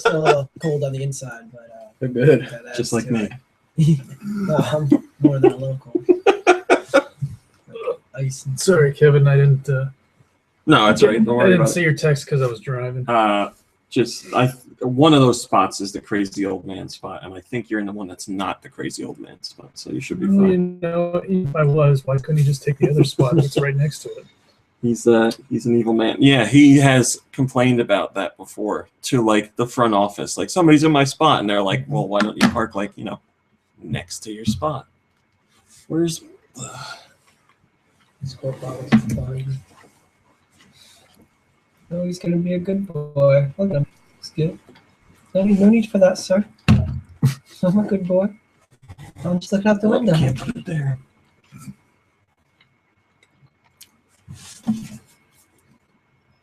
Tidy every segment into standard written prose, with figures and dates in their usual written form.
Still a little cold on the inside, but they're good. Just like me. No, I'm more than a little cold. Ice. Sorry, Kevin. I didn't. No, that's all right. Don't I worry didn't about see your text because I was driving. it. One of those spots is the crazy old man spot, and I think you're in the one that's not the crazy old man spot, so you should be Well, fine. you know, if I was, why couldn't he just take the other spot that's right next to it? He's an evil man. Yeah, he has complained about that before to like the front office. Like, somebody's in my spot, and they're like, well, why don't you park like, next to your spot? Where's Squirt bottles is fine. Oh, he's gonna be a good boy. Look at him. He's good. No need for that, sir. I'm a good boy. I'm just looking out the window. Can't put it there.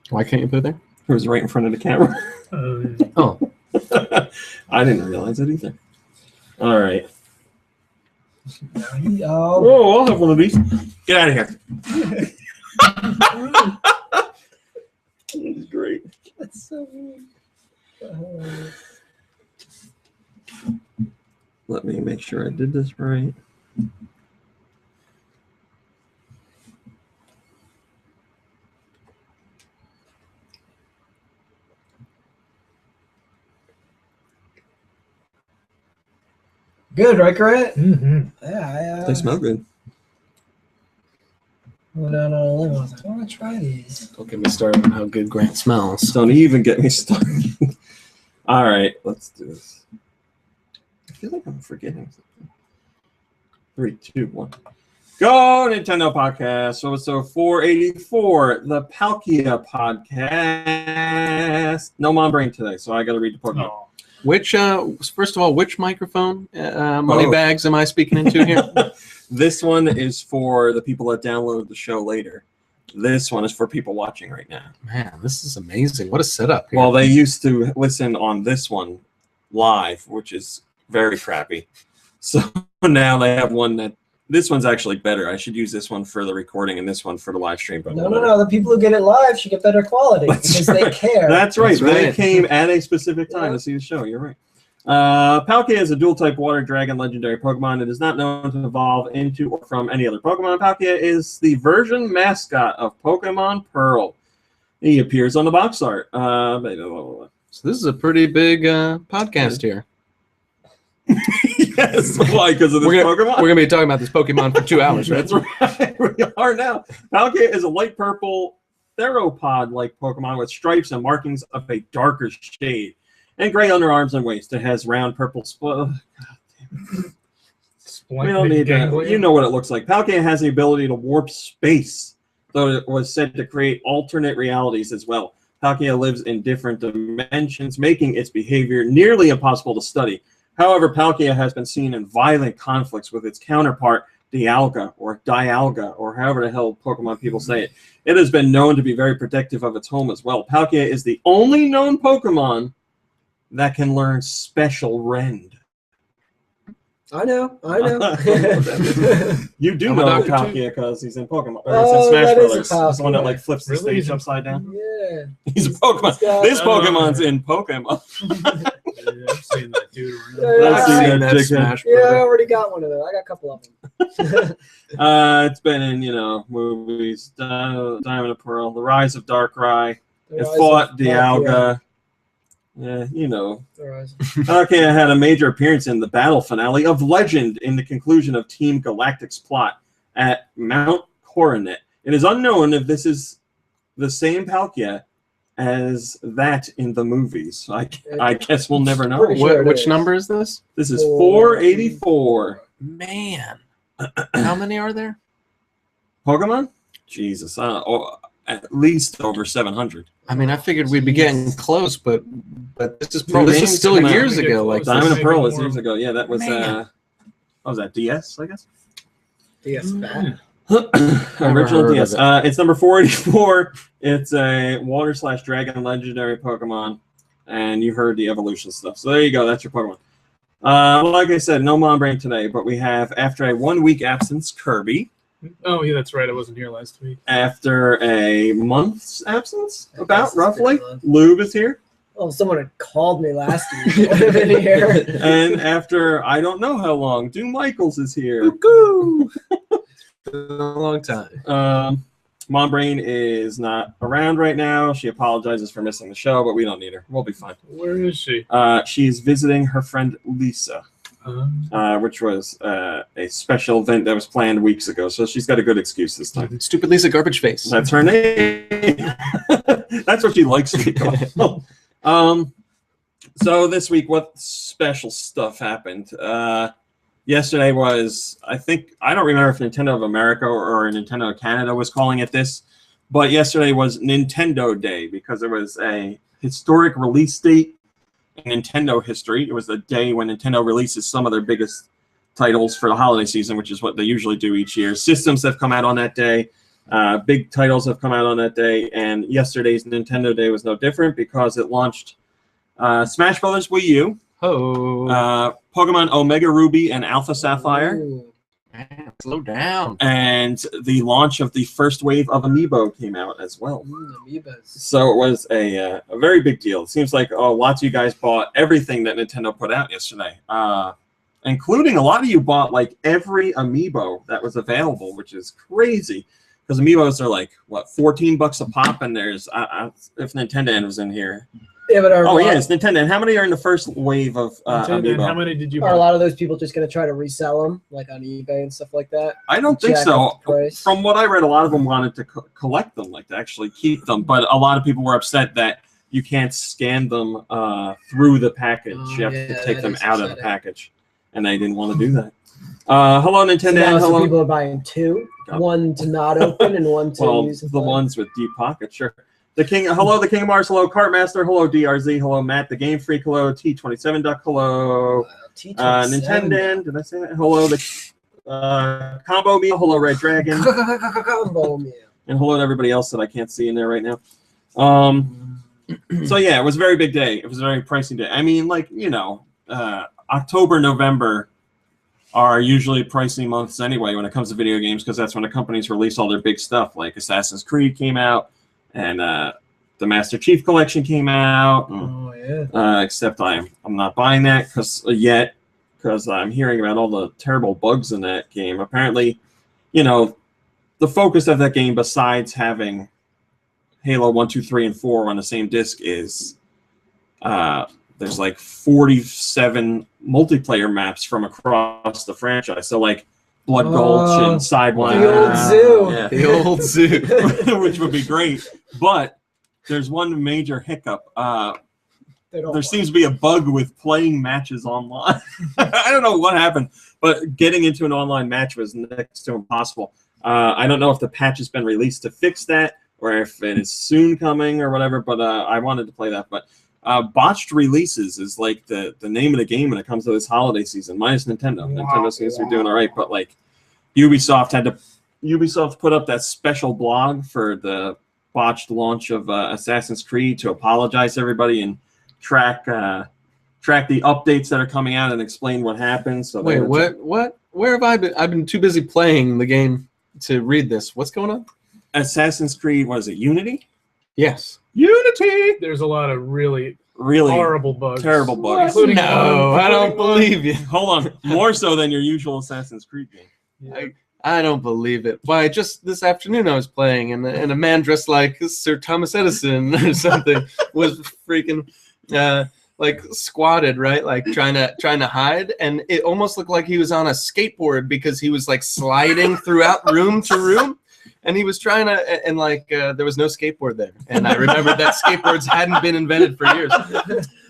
Why can't you put it there? It was right in front of the camera. Oh. I didn't realize it either. All right. Oh, Oh, I'll have one of these. Get out of here. This is great. that's so weird. Let me make sure I did this right. Good, right, Grant? Mm-hmm. Yeah, They smell good. went out on a limb. I was like, I want to try these. Don't get me started on how good Grant smells. Don't even get me started. All right, let's do this. I feel like I'm forgetting something. 3, 2, 1. Go Nintendo Podcast, episode 484, the Palkia Podcast. No mom brain today, so I got to read the Pokemon. Oh. Which, first of all, which microphone money bags am I speaking into here? This one is for the people that download the show later. This one is for people watching right now. Man, this is amazing. What a setup here. Well, they used to listen on this one live, which is very crappy. So now they have one that this one's actually better. I should use this one for the recording and this one for the live stream. But No. The people who get it live should get better quality because they care. That's right. That's They right. came at a specific time to see the show. You're right. Palkia is a dual-type water dragon legendary Pokemon. It is not known to evolve into or from any other Pokemon. Palkia is the version mascot of Pokemon Pearl. He appears on the box art. So this is a pretty big podcast here. Yes, why? Because of this Pokemon? We're going to be talking about this Pokemon for 2 hours, right? That's right. We are now. Palkia is a light purple theropod-like Pokemon with stripes and markings of a darker shade, and gray underarms and waist. It has round purple we don't need that. You know what it looks like. Palkia has the ability to warp space, though it was said to create alternate realities as well. Palkia lives in different dimensions, making its behavior nearly impossible to study. However, Palkia has been seen in violent conflicts with its counterpart, Dialga, or however the hell Pokemon people say it. It has been known to be very protective of its home as well. Palkia is the only known Pokemon that can learn Special Rend. I know. You do I'm a know doctor, Palkia because he's in Pokemon. Or Oh, he's in Smash that is a Brothers. He's the one that like flips the Really? stage upside down. Yeah. He's a Pokemon. This Pokemon's in Pokemon. Yeah, I've seen that dude around. Yeah, I've seen Seen that that dickhead. Smash Yeah, I Brother. already got one of them. I got a couple of them. It's been in, movies. Diamond and Pearl, The Rise of Darkrai. The It Rise fought of Dialga. Yeah, you know. The Rise of- Palkia had a major appearance in the battle finale of Legend in the conclusion of Team Galactic's plot at Mount Coronet. It is unknown if this is the same Palkia as that in the movies. I guess we'll never know. Pretty sure it Which is. number is this? This is 484. Man. How many are there? Pokemon? Jesus. At least over 700. I mean, I figured we'd be getting close, but this is Pro this games is still come out. years ago. Like Diamond and maybe Pearl was more. years ago. Yeah, that was, Man. what was that, DS, I guess? DS Bat. Original heard DS. of It's number 484. It's a water/dragon legendary Pokemon, and you heard the evolution stuff. So there you go. That's your Pokemon. Like I said, no Mom Brain today, but we have, after a 1-week absence, Kirby. Oh, yeah, that's right. I wasn't here last week. After a month's absence, I about guess it's roughly, been a month. Lube is here. Oh, someone had called me last week. I've been here. And after I don't know how long, Doom Michaels is here. Cuckoo! It's been a long time. Mom Brain is not around right now. She apologizes for missing the show, but we don't need her. We'll be fine. Where is she? She's visiting her friend Lisa, which was a special event that was planned weeks ago. So she's got a good excuse this time. Stupid Lisa Garbage Face. That's her name. That's what she likes to be called. So this week, what special stuff happened? Yesterday was, I don't remember if Nintendo of America or Nintendo of Canada was calling it this, but yesterday was Nintendo Day because it was a historic release date in Nintendo history. It was the day when Nintendo releases some of their biggest titles for the holiday season, which is what they usually do each year. Systems have come out on that day. Big titles have come out on that day, and yesterday's Nintendo Day was no different because it launched Smash Brothers Wii U, Pokemon Omega Ruby and Alpha Sapphire. Ooh. Man, slow down. And the launch of the first wave of Amiibo came out as well. Amiibos. So it was a very big deal. It seems like lots of you guys bought everything that Nintendo put out yesterday, including a lot of you bought like every Amiibo that was available, which is crazy because Amiibos are like, what, $14 a pop? And there's, if Nintendo was in here. Yeah, but it's Nintendo. And how many are in the first wave of Amiibo? And how many did you are a buy? lot of those people just going to try to resell them, like on eBay and stuff like that? I don't think Jack so. up the price? From what I read, a lot of them wanted to collect them, like to actually keep them. But a lot of people were upset that you can't scan them through the package. You have to take them out of the package. And they didn't want to do that. Hello, Nintendo. So now hello. people are buying two, one to not open and one to use. The ones with deep pockets, sure. Hello, the King of Mars. Hello, Cartmaster. Hello, DRZ. Hello, Matt, the Game Freak. Hello, T27 Duck. Hello, Nintendo. Did I say that? Hello, the Combo Meal. Hello, Red Dragon. Combo Meal. And hello to everybody else that I can't see in there right now. So yeah, it was a very big day. It was a very pricey day. I mean, like, October, November are usually pricey months anyway when it comes to video games because that's when the companies release all their big stuff. Like Assassin's Creed came out. And the Master Chief Collection came out. Oh yeah. Except I'm not buying that because I'm hearing about all the terrible bugs in that game. Apparently, the focus of that game, besides having Halo 1, 2, 3, and 4 on the same disc, is there's like 47 multiplayer maps from across the franchise. So like Blood Gulch and Sidewinder. The old zoo. Yeah. The old zoo. Which would be great. But there's one major hiccup. There seems to be a bug with playing matches online. I don't know what happened, but getting into an online match was next to impossible. I don't know if the patch has been released to fix that or if it is soon coming or whatever, but I wanted to play that. But botched releases is like the name of the game when it comes to this holiday season, minus Nintendo. Wow. Nintendo seems to be doing all right, but like Ubisoft put up that special blog for the botched launch of Assassin's Creed to apologize to everybody and track the updates that are coming out and explain what happened. So wait, what? Where have I been? I've been too busy playing the game to read this. What's going on? Assassin's Creed, was it Unity? Yes. Unity! There's a lot of really horrible bugs. Terrible bugs. No, I don't believe you. Hold on. More so than your usual Assassin's Creed game. Yeah. I don't believe it. Why, just this afternoon I was playing, and a man dressed like Sir Thomas Edison or something was freaking like squatted, right? Like trying to hide, and it almost looked like he was on a skateboard because he was like sliding throughout room to room. And he was trying to, and like there was no skateboard there. And I remembered that skateboards hadn't been invented for years.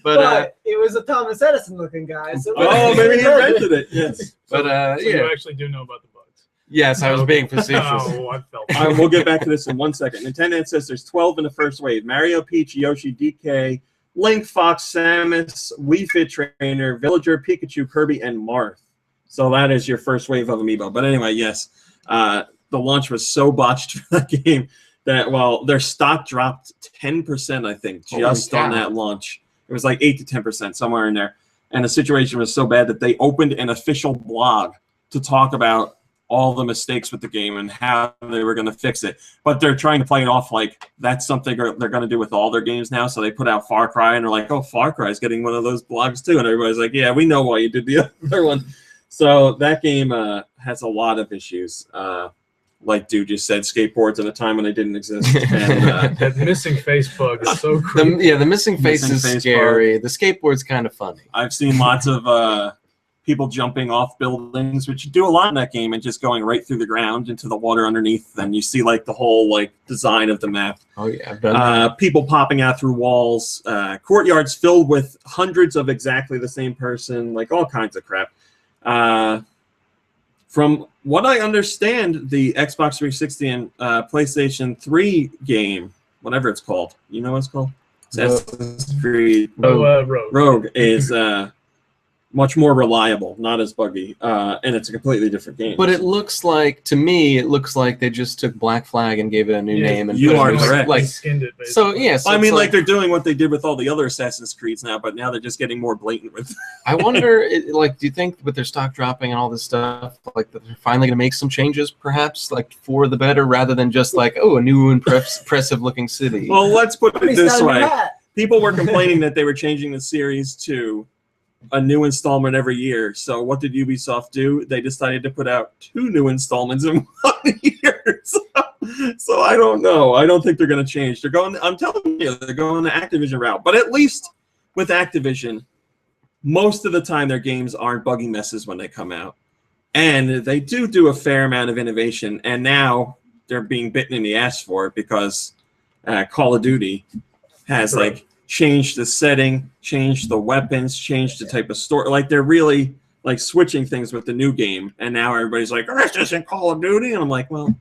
But it was a Thomas Edison looking guy. So maybe he invented it. Yes. So yeah. You actually do know about the bugs. Yes, I was being facetious. Oh, I felt We'll get back to this in 1 second. Nintendo says there's 12 in the first wave. Mario, Peach, Yoshi, DK, Link, Fox, Samus, Wii Fit Trainer, Villager, Pikachu, Kirby, and Marth. So that is your first wave of Amiibo. But anyway, yes. The launch was so botched for that game that, their stock dropped 10%, I think, just on that launch. It was like 8 to 10%, somewhere in there. And the situation was so bad that they opened an official blog to talk about all the mistakes with the game and how they were going to fix it. But they're trying to play it off like that's something they're going to do with all their games now. So they put out Far Cry, and they're like, oh, Far Cry is getting one of those blogs too. And everybody's like, yeah, we know why you did the other one. So that game has a lot of issues. Like Dude just said, skateboards at a time when they didn't exist. And, That missing face bug is so creepy. the missing face is scary. The skateboard's kind of funny. I've seen lots of people jumping off buildings, which you do a lot in that game, and just going right through the ground into the water underneath. And you see like the whole like design of the map. Oh yeah, I've done that. People popping out through walls, courtyards filled with hundreds of exactly the same person, like all kinds of crap. From what I understand, the Xbox 360 and PlayStation 3 game, whatever it's called, you know what it's called? Assassin's Creed Rogue is much more reliable, not as buggy, and it's a completely different game. But it looks like, to me, it looks like they just took Black Flag and gave it a new name. And you put are it correct. Like, skinned it, basically. so yeah, so I mean, it's like they're doing what they did with all the other Assassin's Creeds now, but now they're just getting more blatant with. I wonder, like, do you think with their stock dropping and all this stuff, like that they're finally going to make some changes, perhaps, like for the better, rather than just like, oh, a new impressive looking city? Well, let's put it this way: That. people were complaining that they were changing the series to a new installment every year. So what did Ubisoft do? They decided to put out 2 new installments in 1 year. So I don't know. I don't think they're going to change. They're going. I'm telling you, they're going the Activision route. But at least with Activision, most of the time their games aren't buggy messes when they come out, and they do a fair amount of innovation. And now they're being bitten in the ass for it because Call of Duty has like changed the setting, changed the weapons, changed the type of story. Like they're really like switching things with the new game. And now everybody's like, oh, this isn't Call of Duty. And I'm like, well,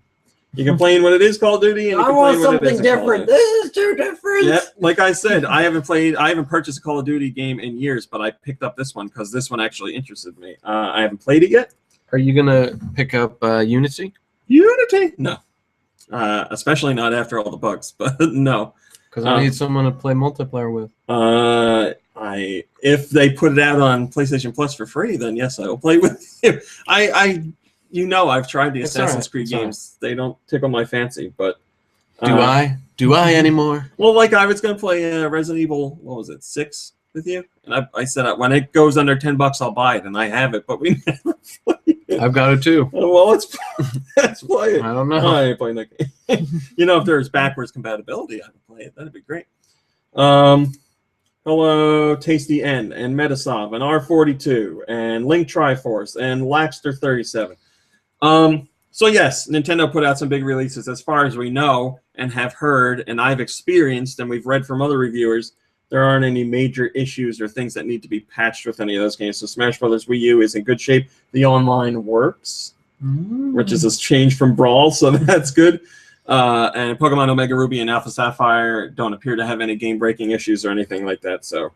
you can play when it is Call of Duty, and you I can want play when it something isn't Call of different. Duty. This is too different. Yeah, like I said, I haven't purchased a Call of Duty game in years, but I picked up this one because this one actually interested me. I haven't played it yet. Are you going to pick up Unity? Unity? No. Especially not after all the bugs, but no. Because I need someone to play multiplayer with. If they put it out on PlayStation Plus for free, then yes, I will play with you. I've tried the Assassin's Creed games. They don't tickle my fancy, but do I anymore? Well, like I was gonna play Resident Evil. What was it, 6 with you? And I said when it goes under $10, I'll buy it, and I have it, but we never played it. I've got it too. Well, let's play it. I don't know. I ain't playing that game. If there's backwards compatibility, I would play it. That'd be great. Hello, Tasty N and Metasov and R42 and Link Triforce and Laxter37. So yes, Nintendo put out some big releases as far as we know and have heard, and I've experienced, and we've read from other reviewers. There aren't any major issues or things that need to be patched with any of those games. So Smash Bros. Wii U is in good shape. The online works, which is a change from Brawl, so that's good. And Pokemon Omega Ruby and Alpha Sapphire don't appear to have any game-breaking issues or anything like that. So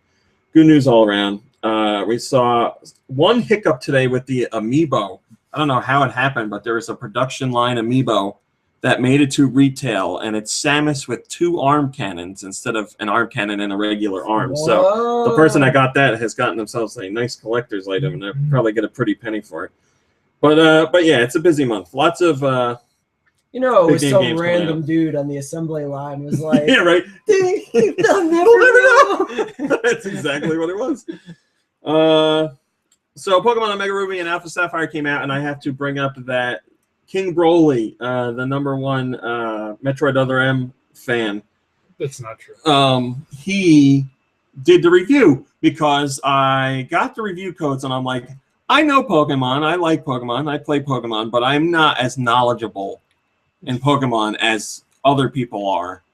good news all around. We saw one hiccup today with the Amiibo. I don't know how it happened, but there was a production line Amiibo that made it to retail, and it's Samus with 2 arm cannons instead of an arm cannon and a regular arm. Whoa. So the person that got that has gotten themselves a nice collector's item, and they'll probably get a pretty penny for it. But yeah, it's a busy month. Lots of it was big some games coming random out. dude on the assembly line was like, yeah, right. You'll never know. That's exactly what it was. So Pokemon Omega Ruby and Alpha Sapphire came out, and I have to bring up that King Broly, the #1 Metroid Other M fan. That's not true. He did the review because I got the review codes, and I'm like, I know Pokemon, I like Pokemon, I play Pokemon, but I'm not as knowledgeable in Pokemon as other people are.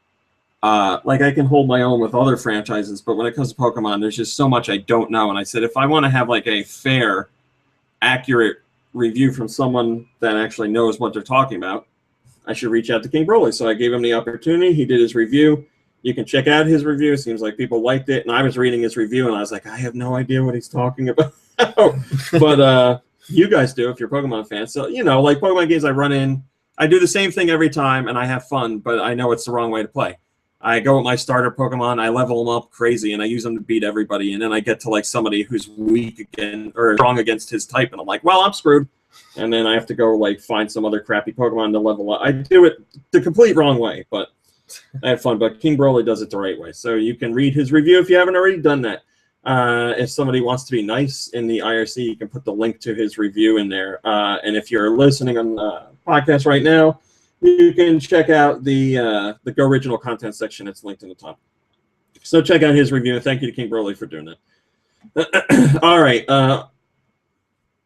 Like I can hold my own with other franchises, but when it comes to Pokemon, there's just so much I don't know. And I said, if I want to have like a fair, accurate review from someone that actually knows what they're talking about, I should reach out to King Broly. So I gave him the opportunity. He did his review. You can check out his review. It seems like people liked it. And I was reading his review, and I was like, I have no idea what he's talking about. But you guys do if you're Pokemon fans. So, like Pokemon games I run in, I do the same thing every time, and I have fun, but I know it's the wrong way to play. I go with my starter Pokemon, I level them up crazy, and I use them to beat everybody, and then I get to like somebody who's weak again or strong against his type, and I'm like, well, I'm screwed. and then I have to go like find some other crappy Pokemon to level up. I do it the complete wrong way, but I have fun. But King Broly does it the right way. So you can read his review if you haven't already done that. If somebody wants to be nice in the IRC, you can put the link to his review in there. And if you're listening on the podcast right now, you can check out the Go Original Content section. It's linked in the top. So check out his review, and thank you to King Broly for doing that. All right.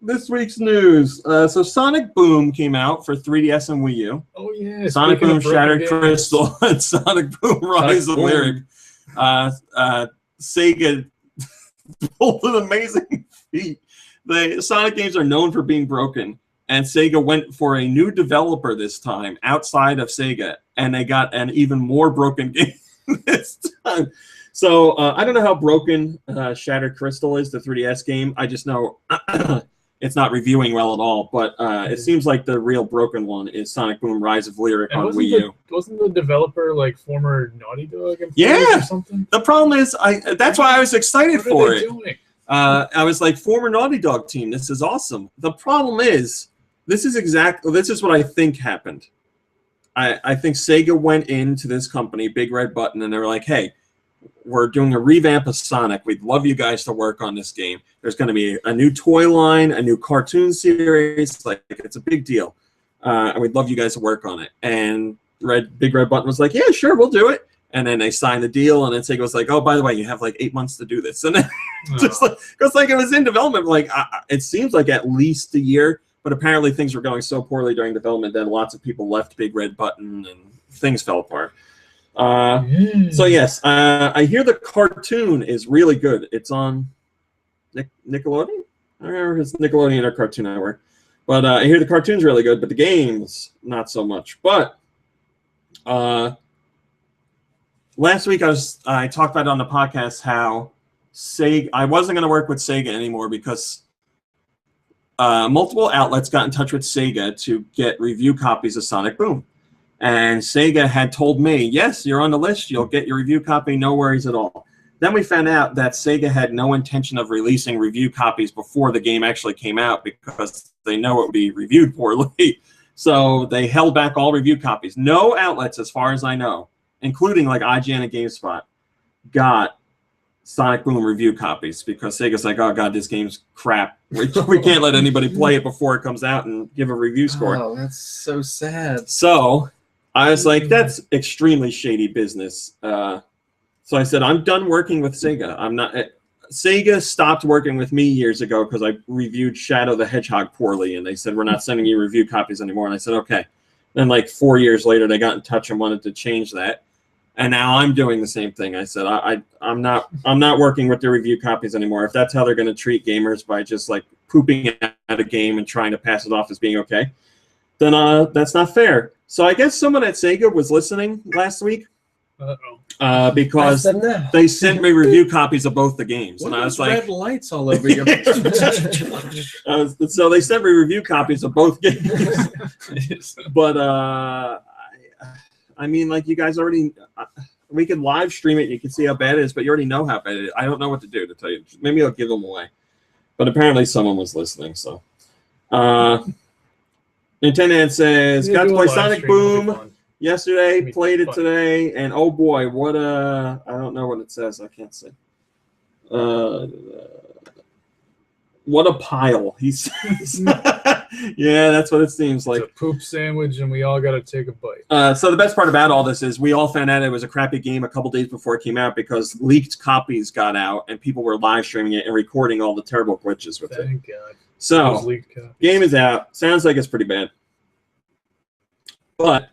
This week's news. So Sonic Boom came out for 3DS and Wii U. Oh, yeah. Sonic Boom Shattered games. Crystal and Sonic Boom Rise of Lyric. Sega pulled an amazing feat. The Sonic games are known for being broken, and Sega went for a new developer this time outside of Sega, and they got an even more broken game this time. So I don't know how broken Shattered Crystal is, the 3DS game. I just know it's not reviewing well at all. But it seems like the real broken one is Sonic Boom Rise of Lyric on Wii U. Wasn't the developer like former Naughty Dog Yeah. or something? The problem is, that's why I was excited for it. Doing? I was like, former Naughty Dog team, this is awesome. The problem is, this is what I think happened. I think Sega went into this company, Big Red Button, and they were like, hey, we're doing a revamp of Sonic. We'd love you guys to work on this game. There's going to be a new toy line, a new cartoon series. Like, it's a big deal. And we'd love you guys to work on it. And Big Red Button was like, yeah, sure, we'll do it. And then they signed the deal, and then Sega was like, oh, by the way, you have like 8 months to do this. And then just like, because like it was in development, like it seems like at least a year, but apparently things were going so poorly during development that lots of people left Big Red Button and things fell apart. So yes, I hear the cartoon is really good. It's on Nickelodeon? I don't remember if it's Nickelodeon or Cartoon Network. But I hear the cartoon's really good, but the game's not so much. But last week I talked about it on the podcast how I wasn't going to work with Sega anymore because multiple outlets got in touch with Sega to get review copies of Sonic Boom. And Sega had told me, yes, you're on the list. You'll get your review copy. No worries at all. Then we found out that Sega had no intention of releasing review copies before the game actually came out because they know it would be reviewed poorly. So they held back all review copies. No outlets, as far as I know, including like IGN and GameSpot, got Sonic Boom review copies because Sega's like, oh, God, this game's crap. We can't let anybody play it before it comes out and give a review score. Oh, that's so sad. So I was like, that's extremely shady business. So I said, I'm done working with Sega. I'm not. Sega stopped working with me years ago because I reviewed Shadow the Hedgehog poorly, and they said, we're not sending you review copies anymore. And I said, okay. Then like 4 years later, they got in touch and wanted to change that. And now I'm doing the same thing. I said, I'm not working with the review copies anymore. If that's how they're going to treat gamers by just like pooping at a game and trying to pass it off as being okay, then that's not fair. So I guess someone at Sega was listening last week because they sent me review copies of both the games. What and I was red like, lights all over your so they sent me review copies of both games. But I mean, like, you guys already, we can live stream it. You can see how bad it is, but you already know how bad it is. I don't know what to do, to tell you. Maybe I'll give them away. But apparently someone was listening, so. Nintendo says, got to play Sonic Boom yesterday, played it today, and oh boy, what I don't know what it says. I can't say. What a pile, he says. Yeah, that's what it seems like. It's a poop sandwich, and we all got to take a bite. So the best part about all this is we all found out it was a crappy game a couple days before it came out because leaked copies got out, and people were live streaming it and recording all the terrible glitches with it. Thank God. So, game is out. Sounds like it's pretty bad. But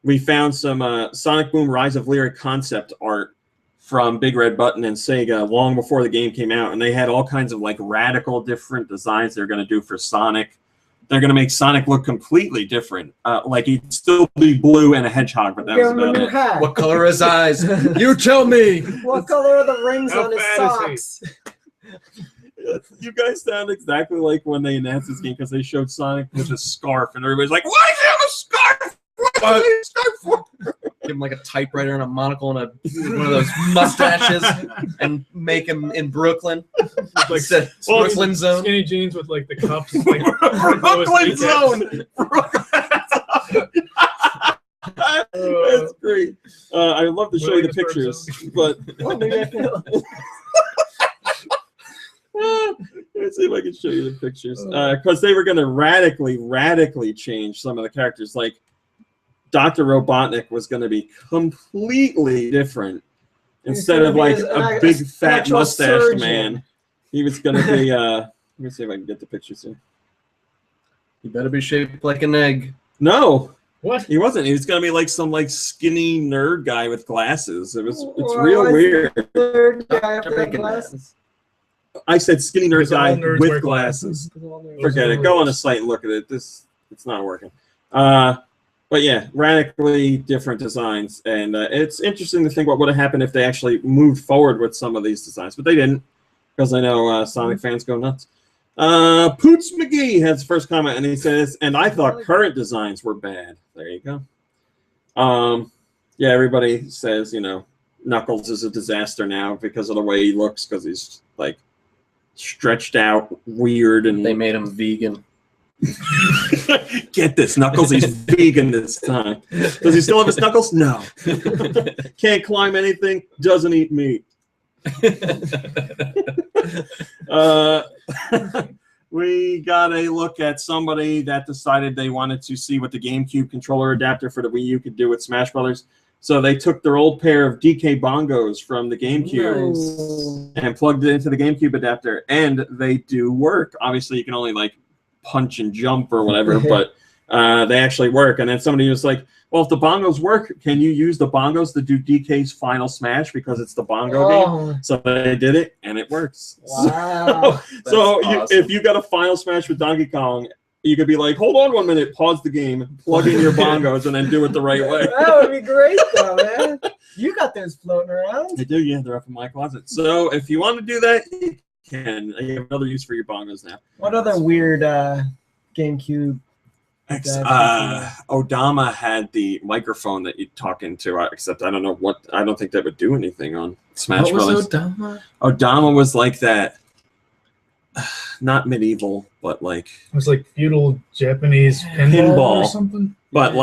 we found some Sonic Boom Rise of Lyric concept art from Big Red Button and Sega long before the game came out, and they had all kinds of like radical different designs they're going to do for Sonic. They're going to make Sonic look completely different. Like he'd still be blue and a hedgehog, but that was about it. Hat. What color are his eyes? You tell me. What color are the rings How on his fantasy. socks? You guys sound exactly like when they announced this game because they showed Sonic with a scarf, and everybody's like, "Why does he have a scarf? What do you need a scarf for?" Give him like a typewriter and a monocle and one of those mustaches and make him in Brooklyn. Like Brooklyn Zone. Skinny jeans with like the cuffs. Like, Brooklyn Zone. That's great. I would love to show you the pictures, but maybe I can. Let's see if I can show you the pictures. Because they were going to radically change some of the characters. Like Dr. Robotnik was going to be completely different. Instead of like a big fat mustached man, he was going to be. Let me see if I can get the pictures here. You better be shaped like an egg. No. What? He wasn't. He was gonna be like some skinny nerd guy with glasses. It's real weird. Nerd guy with glasses. I said skinny nerd guy with glasses. Forget it. Go on the site and look at it. It's not working. But yeah, radically different designs, and it's interesting to think what would have happened if they actually moved forward with some of these designs, but they didn't, because I know Sonic fans go nuts. Poots McGee has the first comment, and he says, and I thought current designs were bad. There you go. Yeah, everybody says, Knuckles is a disaster now because of the way he looks, because he's like stretched out, weird, and they made him vegan. Get this, Knuckles, he's vegan this time. Does he still have his knuckles? No. Can't climb anything, doesn't eat meat. We got a look at somebody that decided they wanted to see what the GameCube controller adapter for the Wii U could do with Smash Brothers. So they took their old pair of DK bongos from the GameCube and plugged it into the GameCube adapter, and they do work. Obviously, you can only punch and jump or whatever, but they actually work. And then somebody was like, well, if the bongos work, can you use the bongos to do DK's Final Smash because it's the bongo game? So they did it, and it works. Wow. So awesome. If you got a Final Smash with Donkey Kong, you could be like, hold on 1 minute, pause the game, plug in your bongos, and then do it the right way. That would be great, though, man. You got those floating around. I do, yeah. They're up in my closet. So if you want to do that, you can. You have another use for your bongos now. What other weird GameCube? Odama had the microphone that you talk into, except I don't know what. I don't think that would do anything on Smash Brothers. What was Odama? Odama was like that. Not medieval, but it was like feudal Japanese pinball or something. But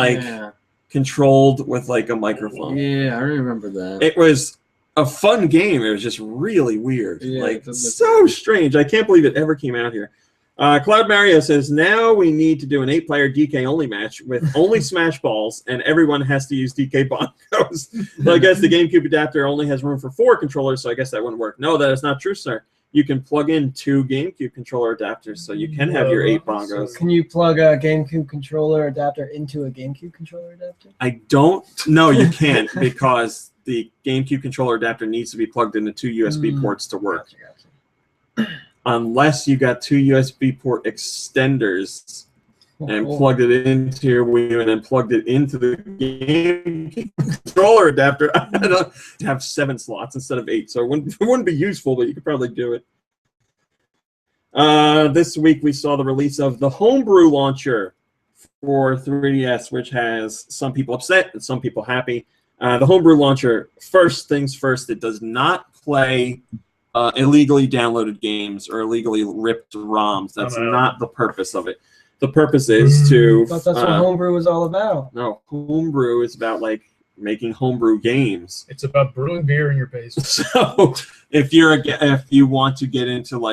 controlled with a microphone. Yeah, I remember that. It was a fun game. It was just really weird, Yeah, so strange. I can't believe it ever came out here. Cloud Mario says, now we need to do an 8-player DK only match with only Smash Balls, and everyone has to use DK bongos. So I guess the GameCube adapter only has room for 4 controllers, so I guess that wouldn't work. No, that is not true, sir. You can plug in 2 GameCube controller adapters, so you can have your 8 bongos. Can you plug a GameCube controller adapter into a GameCube controller adapter? I don't. No, you can't, because the GameCube controller adapter needs to be plugged into 2 USB ports to work. Gotcha. Unless you got 2 USB port extenders and plugged it into your Wii U and then plugged it into the game controller adapter. I don't have 7 slots instead of 8, so it wouldn't be useful, but you could probably do it. This week we saw the release of the Homebrew launcher for 3DS, which has some people upset and some people happy. The Homebrew launcher, first things first, it does not play illegally downloaded games or illegally ripped ROMs. That's not the purpose of it. The purpose is to. I thought that's what Homebrew was all about. No, Homebrew is about making homebrew games. It's about brewing beer in your basement. So if you want to get into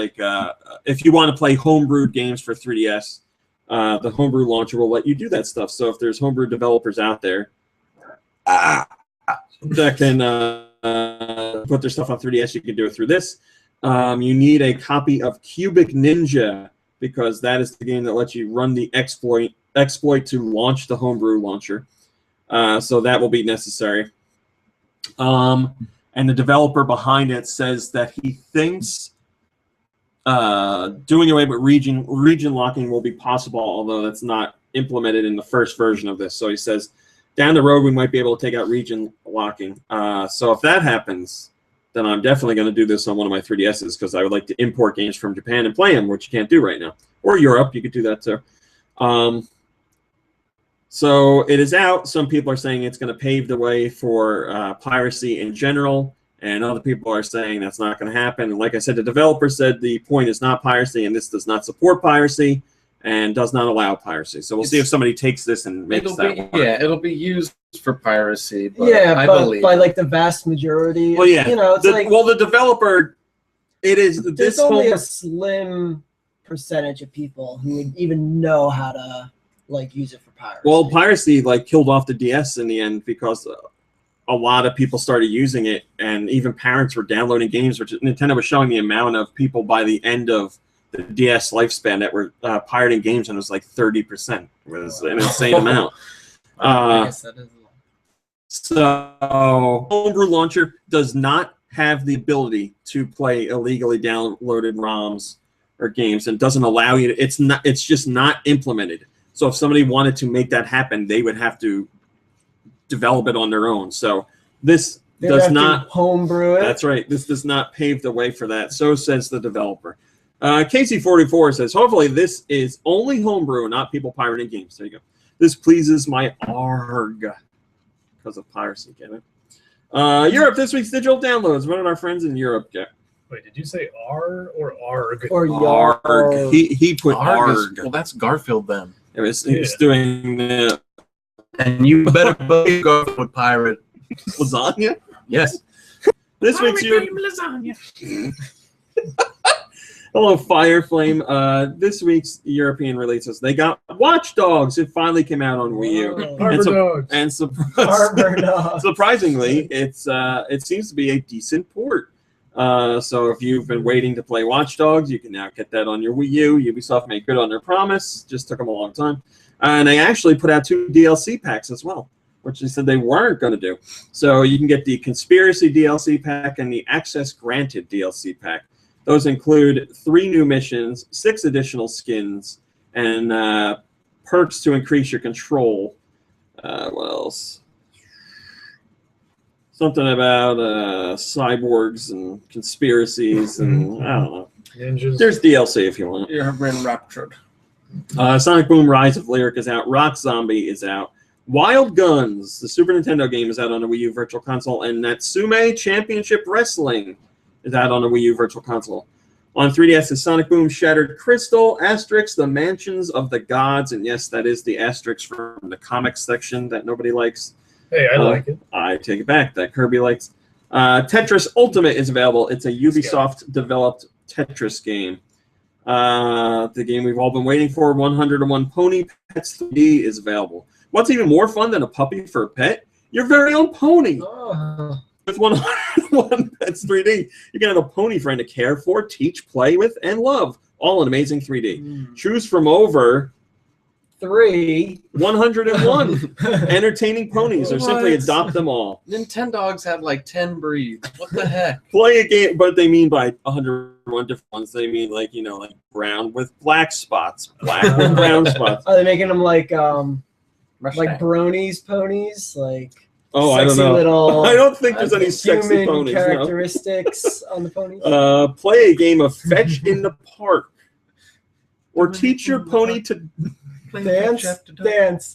if you want to play homebrewed games for 3DS, the Homebrew launcher will let you do that stuff. So if there's homebrew developers out there that can put their stuff on 3DS, you can do it through this. You need a copy of Cubic Ninja, because that is the game that lets you run the exploit to launch the Homebrew launcher. So that will be necessary. And the developer behind it says that he thinks doing away with region locking will be possible, although that's not implemented in the first version of this. So he says, down the road, we might be able to take out region locking. So if that happens, then I'm definitely going to do this on one of my 3DSs, because I would like to import games from Japan and play them, which you can't do right now. Or Europe, you could do that too. So it is out. Some people are saying it's going to pave the way for piracy in general, And other people are saying that's not going to happen. And like I said, the developer said the point is not piracy, and this does not support piracy and does not allow piracy. So we'll see if somebody takes this and makes that work. Yeah, it'll be used for piracy. But Yeah, I but believe by like the vast majority. Well, yeah. You know, it's like Well, the developer, it is there's this only whole. a slim percentage of people who would even know how to like use it for piracy. Well, piracy like killed off the DS in the end because a lot of people started using it, and even parents were downloading games. Which Nintendo was showing the amount of people by the end of the DS lifespan that were pirating games, and it was like 30%. It was an insane amount. I guess that is a lot. So, Homebrew Launcher does not have the ability to play illegally downloaded ROMs or games, and doesn't allow you to. It's just not implemented. So, if somebody wanted to make that happen, they would have to develop it on their own. So, this does not homebrew it. That's right. This does not pave the way for that. So says the developer. KC44 says, hopefully this is only homebrew, not people pirating games. There you go. This pleases my ARG because of piracy, get it? Europe, this week's digital downloads. What did our friends in Europe get? Wait, did you say R or ARG? Or ARG. He put ARG. Well, that's Garfield then. He's doing the And you better believe Garfield would pirate. lasagna. Yes. This week's Europe. lasagna. Hello, Fireflame. This week's European releases. They got Watch Dogs. It finally came out on Wii U. Harbor Dogs. And Harbor Dogs. surprisingly, it seems to be a decent port. So if you've been waiting to play Watch Dogs, you can now get that on your Wii U. Ubisoft made good on their promise. Just took them a long time. And they actually put out 2 DLC packs as well, which they said they weren't going to do. So you can get the Conspiracy DLC pack and the Access Granted DLC pack. Those include 3 new missions, 6 additional skins, and perks to increase your control. What else? Something about cyborgs and conspiracies, and I don't know. Ninjas. There's DLC if you want. You're enraptured. Sonic Boom Rise of Lyric is out. Rock Zombie is out. Wild Guns, the Super Nintendo game, is out on the Wii U Virtual Console, and Natsume Championship Wrestling is out on the Wii U Virtual Console. On 3DS is Sonic Boom Shattered Crystal, Asterix, The Mansions of the Gods, and yes, that is the Asterix from the comics section that nobody likes. Hey, I like it. I take it back, that Kirby likes. Tetris Ultimate is available. It's a Ubisoft-developed Tetris game. The game we've all been waiting for, 101 Pony Pets 3D, is available. What's even more fun than a puppy for a pet? Your very own pony. Oh. With 101 Pets 3D, you can have a pony friend to care for, teach, play with, and love, all in amazing 3D. Choose from over 101 entertaining ponies, or simply adopt them all. Nintendogs have like 10 breeds. What the heck? Play a game, but they mean by 101 different ones. They mean like, like brown with black spots, black with brown spots. Are they making them like Mustang. bronies ponies, like? Oh, I don't sexy know. Little I don't think there's any sexy human ponies. characteristics on the ponies. No. Play a game of fetch in the park, or teach your pony to Dance.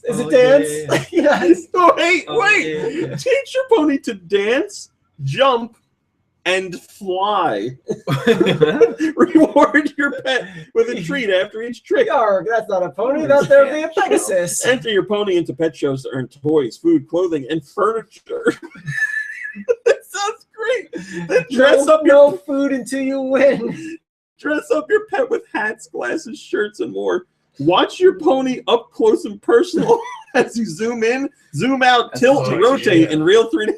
Is it Oh, dance? yeah. Yes. Oh, wait. Yeah. Teach your pony to dance, jump, and fly. Reward your pet with a treat after each trick. Yarg, that's not a pony. That would be a Pegasus. Enter your pony into pet shows to earn toys, food, clothing, and furniture. That sounds great. No food until you win. Dress up your pet with hats, glasses, shirts, and more. Watch your pony up close and personal as you zoom in, zoom out, tilt, and rotate in real 3D.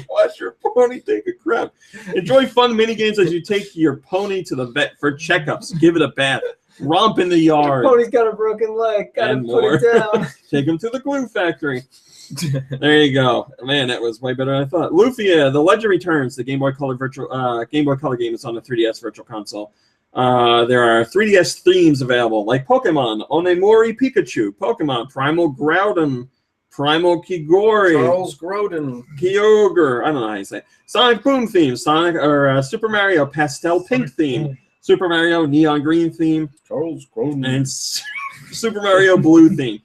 Watch your pony take a crap. Enjoy fun mini games as you take your pony to the vet for checkups. Give it a bath. Romp in the yard. Pony's got a broken leg. Gotta And put it down. Take him to the glue factory. There you go. Man, that was way better than I thought. Lufia, The Legend Returns, the Game Boy Color game is on the 3DS Virtual Console. There are 3DS themes available, like Pokemon, Onemori Pikachu, Pokemon, Primal Groudon, Primal Kigori, Charles Grodin, Kyogre, I don't know how you say it. Sonic Boom theme, Super Mario Pastel Pink theme, Super Mario Neon Green theme, Charles Grodin, and Super Mario Blue theme.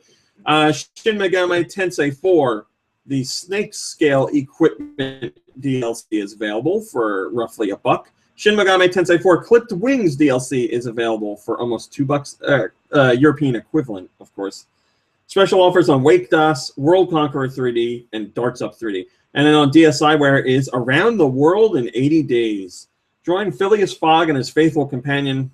Shin Megami Tensei 4, The Snake Scale Equipment DLC is available for roughly $1. Shin Megami Tensei 4 Clipped Wings DLC is available for almost $2, European equivalent, of course. Special offers on Wake DOS, World Conqueror 3D, and Darts Up 3D. And then on DSiWare is Around the World in 80 Days. Join Phileas Fogg and his faithful companion...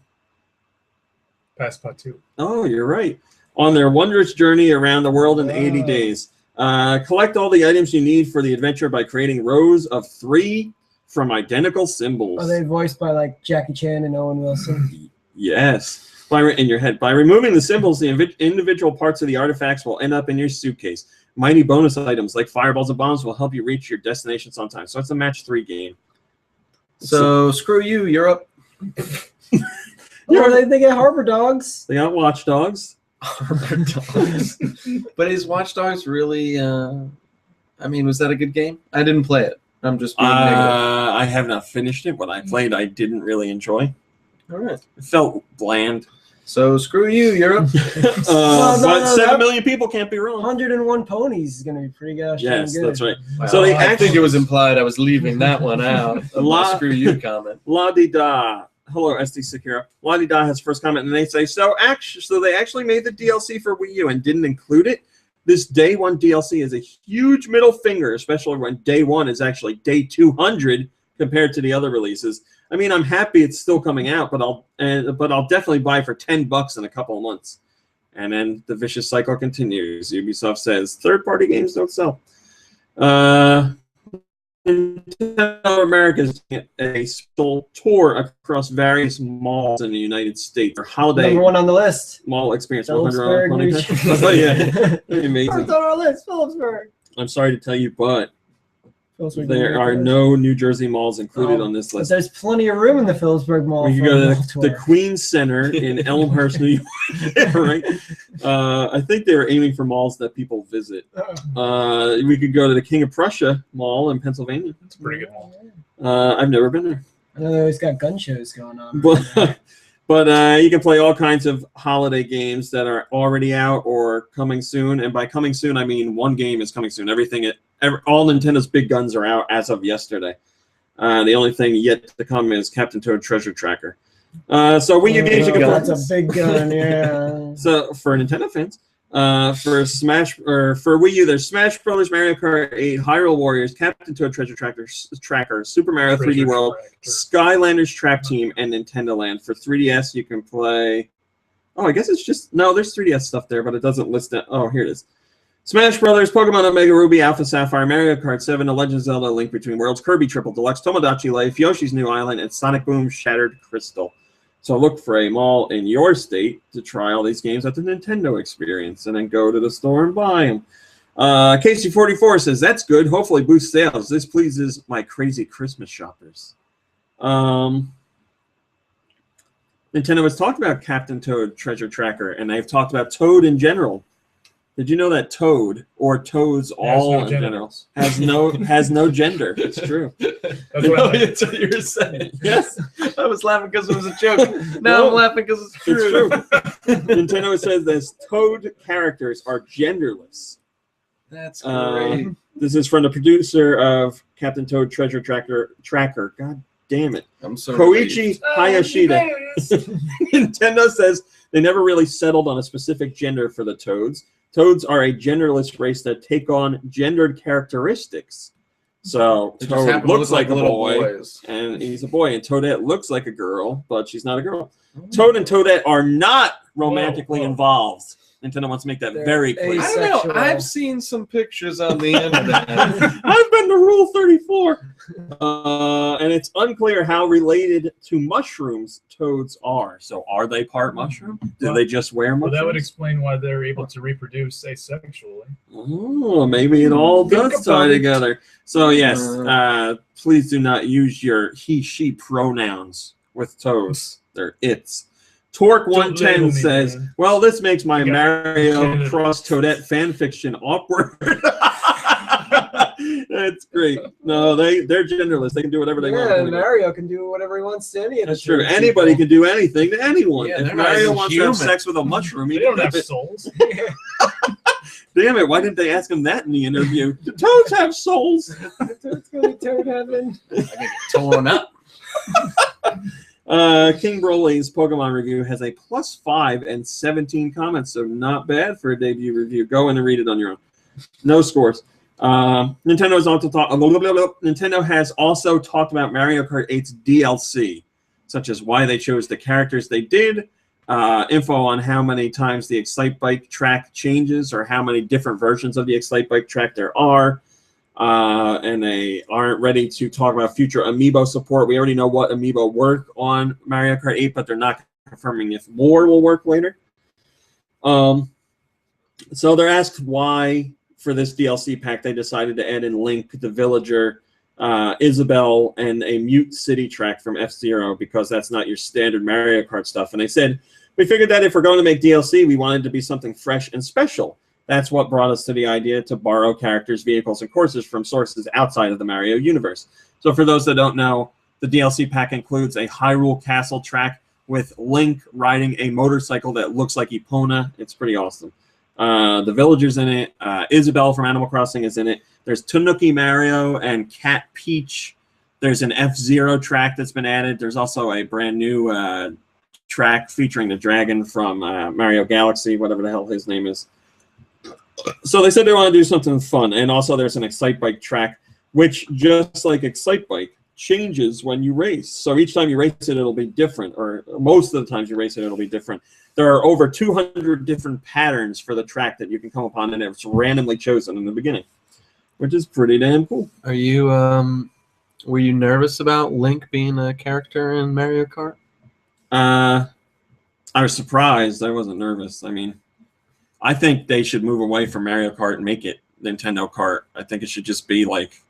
Passepartout. Oh, you're right. On their wondrous journey around the world in 80 days. Collect all the items you need for the adventure by creating rows of 3 from identical symbols. Are they voiced by like Jackie Chan and Owen Wilson? Yes. In your head. By removing the symbols, the individual parts of the artifacts will end up in your suitcase. Mighty bonus items like fireballs and bombs will help you reach your destinations on time. So it's a match 3 game. So screw you, Europe. They get Harbor Dogs. They got Watch Dogs. Harbor Dogs. But is Watch Dogs really? I mean, was that a good game? I didn't play it. I'm just being negative. I have not finished it. What I played, I didn't really enjoy. All right. It felt bland. So screw you, Europe. But 7 million people can't be wrong. 101 Ponies is going to be pretty gosh Yes, good. that's right. Wow. So they I think it was implied I was leaving that one out. Screw you comment. La-di-da. Hello, SD Secura. La-di-da has first comment, and they say, so they actually made the DLC for Wii U and didn't include it? This Day 1 DLC is a huge middle finger, especially when Day 1 is actually Day 200 compared to the other releases. I mean, I'm happy it's still coming out, but I'll definitely buy for $10 in a couple of months. And then the vicious cycle continues. Ubisoft says third-party games don't sell. Nintendo America is a special tour across various malls in the United States. Or holiday Number 1 on the list. mall experience. Phillipsburg. Oh yeah, amazing. First on our list, Phillipsburg. I'm sorry to tell you, but Phillipsburg there are no New Jersey malls included on this But list. there's plenty of room in the Phillipsburg Mall. We could for a go mall to the tour. Queens Center in Elmhurst, New York. Yeah, right? I think they were aiming for malls that people visit. We could go to the King of Prussia Mall in Pennsylvania. It's a pretty good mall. I've never been there. I know they always got gun shows going on. But you can play all kinds of holiday games that are already out or coming soon. And by coming soon, I mean one game is coming soon. All Nintendo's big guns are out as of yesterday. The only thing yet to come is Captain Toad Treasure Tracker. So Wii U games you can play. That's a big gun, yeah. So for Nintendo fans, for Wii U, there's Smash Brothers, Mario Kart 8, Hyrule Warriors, Captain Toad Treasure Tracker, Super Mario 3D World, Skylanders Trap Team, and Nintendo Land. For 3DS, you can play. Oh, I guess it's just there's 3DS stuff there, but it doesn't list it. Oh, here it is. Smash Brothers, Pokemon Omega Ruby, Alpha Sapphire, Mario Kart 7, The Legend of Zelda: Link Between Worlds, Kirby Triple Deluxe, Tomodachi Life, Yoshi's New Island, and Sonic Boom Shattered Crystal. So look for a mall in your state to try all these games at the Nintendo Experience, and then go to the store and buy them. Casey44 says, that's good. Hopefully boosts sales. This pleases my crazy Christmas shoppers. Nintendo has talked about Captain Toad Treasure Tracker, and they've talked about Toad in general. Did you know that Toad, or Toads all in general, has no gender? It's true. That's what you were saying. Yes. I was laughing because it was a joke. Now I'm laughing because it's true. Nintendo says this: Toad characters are genderless. That's great. This is from the producer of Captain Toad Treasure Tracker. God damn it. I'm so Koichi Hayashida. Nintendo says they never really settled on a specific gender for the Toads. Toads are a genderless race that take on gendered characteristics. So Toad looks like a boy, and he's a boy, and Toadette looks like a girl, but she's not a girl. Toad and Toadette are not romantically involved. Nintendo wants to make that very clear. I don't know. I've seen some pictures on the internet. I've been to Rule 34. And it's unclear how related to mushrooms toads are. So are they part mushroom? Do they just wear mushrooms? Well, that would explain why they're able to reproduce asexually. Oh, maybe it all does tie together. So yes, please do not use your he, she pronouns with toads. They're its. Torque110 says, well, this makes my Mario Cross Toadette fanfiction awkward. That's great. No, they're genderless. They can do whatever they want. Yeah, Mario can do whatever he wants to any of That's true. Anybody can do anything to anyone. Yeah, if Mario wants to have sex with a mushroom, they don't have souls. Damn it! Why didn't they ask him that in the interview? Do toads have souls? It's going to Toad Heaven. I get torn up. King Broly's Pokemon review has a +5 and 17 comments, so not bad for a debut review. Go in and read it on your own. No scores. Nintendo has also talked about Mario Kart 8's DLC, such as why they chose the characters they did, info on how many times the Excite Bike track changes or how many different versions of the Excite Bike track there are. And they aren't ready to talk about future Amiibo support. We already know what Amiibo work on Mario Kart 8, but they're not confirming if more will work later. So they're asked why, for this DLC pack, they decided to add in Link, the Villager, Isabelle, and a Mute City track from F-Zero, because that's not your standard Mario Kart stuff. And they said, we figured that if we're going to make DLC, we wanted it to be something fresh and special. That's what brought us to the idea to borrow characters, vehicles, and courses from sources outside of the Mario universe. So for those that don't know, the DLC pack includes a Hyrule Castle track with Link riding a motorcycle that looks like Epona. It's pretty awesome. The Villager's in it. Isabelle from Animal Crossing is in it. There's Tanuki Mario and Cat Peach. There's an F-Zero track that's been added. There's also a brand new track featuring the dragon from Mario Galaxy, whatever the hell his name is. So they said they want to do something fun. And also there's an Excite Bike track, which, just like Excite Bike, changes when you race. So each time you race it, it'll be different. Or most of the times you race it, it'll be different. There are over 200 different patterns for the track that you can come upon, and it's randomly chosen in the beginning, which is pretty damn cool. Are you were you nervous about Link being a character in Mario Kart? I was surprised. I wasn't nervous. I mean, I think they should move away from Mario Kart and make it Nintendo Kart. I think it should just be like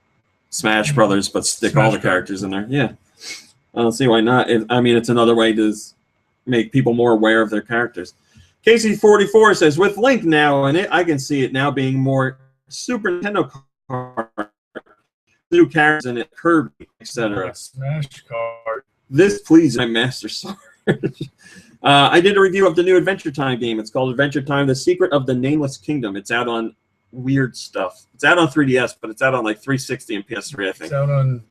Smash Brothers, but stick all the characters in there. Yeah, I don't see why not. I mean, it's another way to make people more aware of their characters. Casey44 says, with Link now in it, I can see it now being more Super Nintendo Kart, new characters in it, Kirby, etc. Smash card. This pleases my Master Sword. I did a review of the new Adventure Time game. It's called Adventure Time: The Secret of the Nameless Kingdom. It's out on weird stuff. It's out on 3DS, but it's out on like 360 and PS3, I think. It's out on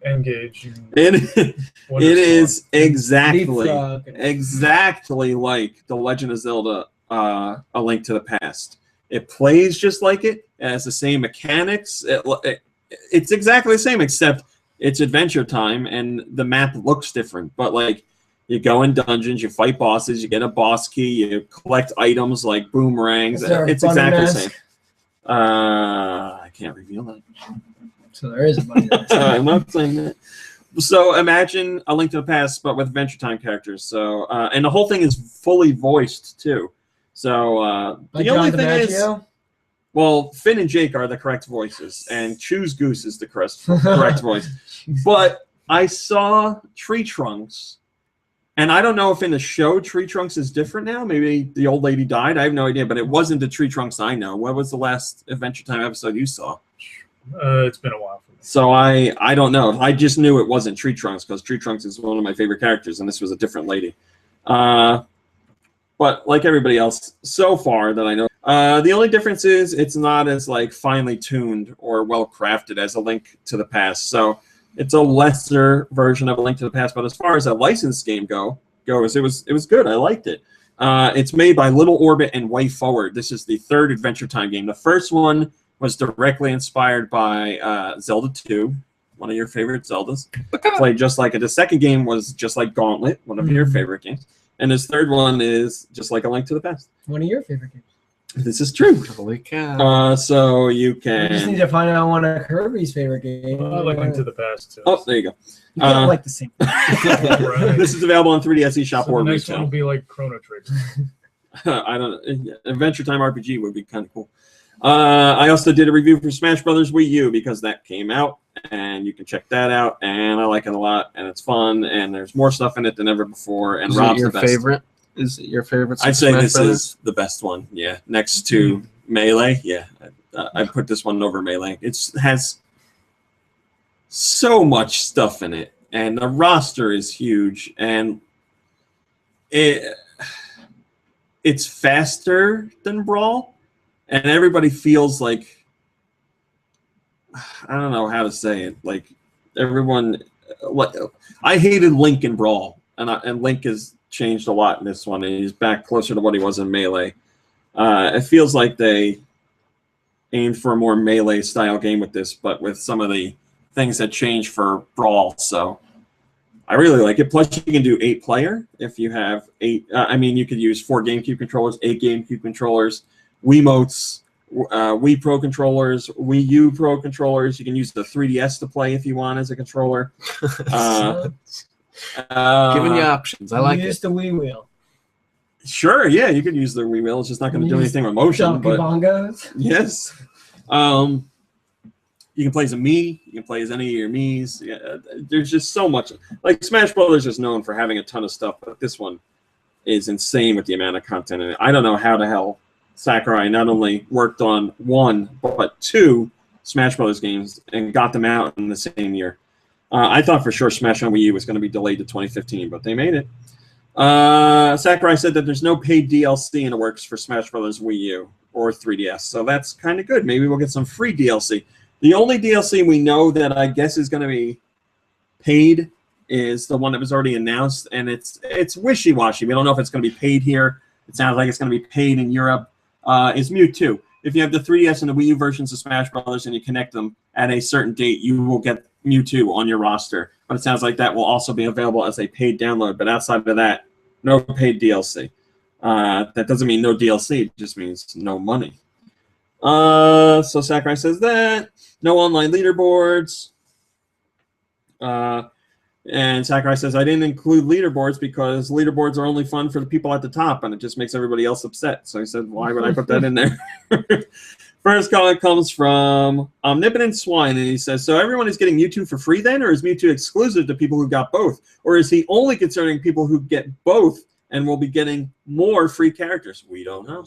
Engage. It is exactly Leapfrog. like The Legend of Zelda: A Link to the Past. It plays just like it. It has the same mechanics. It's exactly the same, except it's Adventure Time, and the map looks different. But like, you go in dungeons, you fight bosses, you get a boss key, you collect items like boomerangs. It's exactly the same. I can't reveal that. So there is a bunny mask. I'm not saying that. So imagine A Link to the Past, but with Adventure Time characters. So and the whole thing is fully voiced too. So the only thing is, well, Finn and Jake are the correct voices, and Choose Goose is the correct voice. But I saw Tree Trunks, and I don't know if in the show Tree Trunks is different now. Maybe the old lady died. I have no idea, but it wasn't the Tree Trunks I know. What was the last Adventure Time episode you saw? It's been a while for me. So I don't know. I just knew it wasn't Tree Trunks, because Tree Trunks is one of my favorite characters, and this was a different lady. But like everybody else so far that I know, the only difference is it's not as like finely tuned or well crafted as A Link to the Past. So it's a lesser version of A Link to the Past. But as far as a licensed game goes, it was good. I liked it. It's made by Little Orbit and Way Forward. This is the third Adventure Time game. The first one was directly inspired by Zelda 2, one of your favorite Zeldas. Played just like it. The second game was just like Gauntlet, one of your favorite games. And this third one is just like A Link to the Past. One of your favorite games. This is true. Holy cow. So you can... We just need to find out one of Kirby's favorite games. Well, I like Link to the Past too. Oh, there you go. You can't like the same thing. Right. This is available on 3DS eShop So or the next one retail. will be like Chrono Trigger. I don't. Adventure Time RPG would be kind of cool. I also did a review for Smash Brothers Wii U because that came out, and you can check that out. And I like it a lot, and it's fun, and there's more stuff in it than ever before. And Is Rob's it your the best. favorite? Is it your favorite? I'd say Smash this Brothers? is the best one. Yeah, next to Melee. Yeah, I put this one over Melee. It has so much stuff in it, and the roster is huge, and it's faster than Brawl, and everybody feels like, I don't know how to say it. Like everyone, like I hated Link in Brawl, and Link has changed a lot in this one, and he's back closer to what he was in Melee. It feels like they aimed for a more Melee style game with this, but with some of the things that change for Brawl. So I really like it. Plus, you can do 8-player if you have 8. I mean, you could use 4 GameCube controllers, 8 GameCube controllers, Wiimotes, Wii Pro controllers, Wii U Pro controllers. You can use the 3DS to play if you want as a controller. Giving you options. I like Use it. the Wii wheel. Sure, yeah, you could use the Wii wheel. It's just not going to do anything with motion. Donkey But bongos. yes. You can play as a Mii. You can play as any of your Miis. Yeah, there's just so much. Like Smash Brothers is known for having a ton of stuff, but this one is insane with the amount of content in it. I don't know how the hell Sakurai not only worked on 1 but 2 Smash Brothers games and got them out in the same year. I thought for sure Smash on Wii U was going to be delayed to 2015, but they made it. Sakurai said that there's no paid DLC in the works for Smash Brothers Wii U or 3DS, so that's kind of good. Maybe we'll get some free DLC. The only DLC we know that I guess is going to be paid is the one that was already announced, and it's wishy-washy. We don't know if it's going to be paid here. It sounds like it's going to be paid in Europe. Is Mewtwo. If you have the 3DS and the Wii U versions of Smash Brothers and you connect them at a certain date, you will get Mewtwo on your roster. But it sounds like that will also be available as a paid download. But outside of that, no paid DLC. That doesn't mean no DLC. It just means no money. So Sakurai says that. No online leaderboards. And Sakurai says, I didn't include leaderboards because leaderboards are only fun for the people at the top, and it just makes everybody else upset. So he said, why would I put that in there? First comment comes from Omnipotent Swine, and he says, so everyone is getting Mewtwo for free then, or is Mewtwo exclusive to people who got both? Or is he only concerning people who get both and will be getting more free characters? We don't know.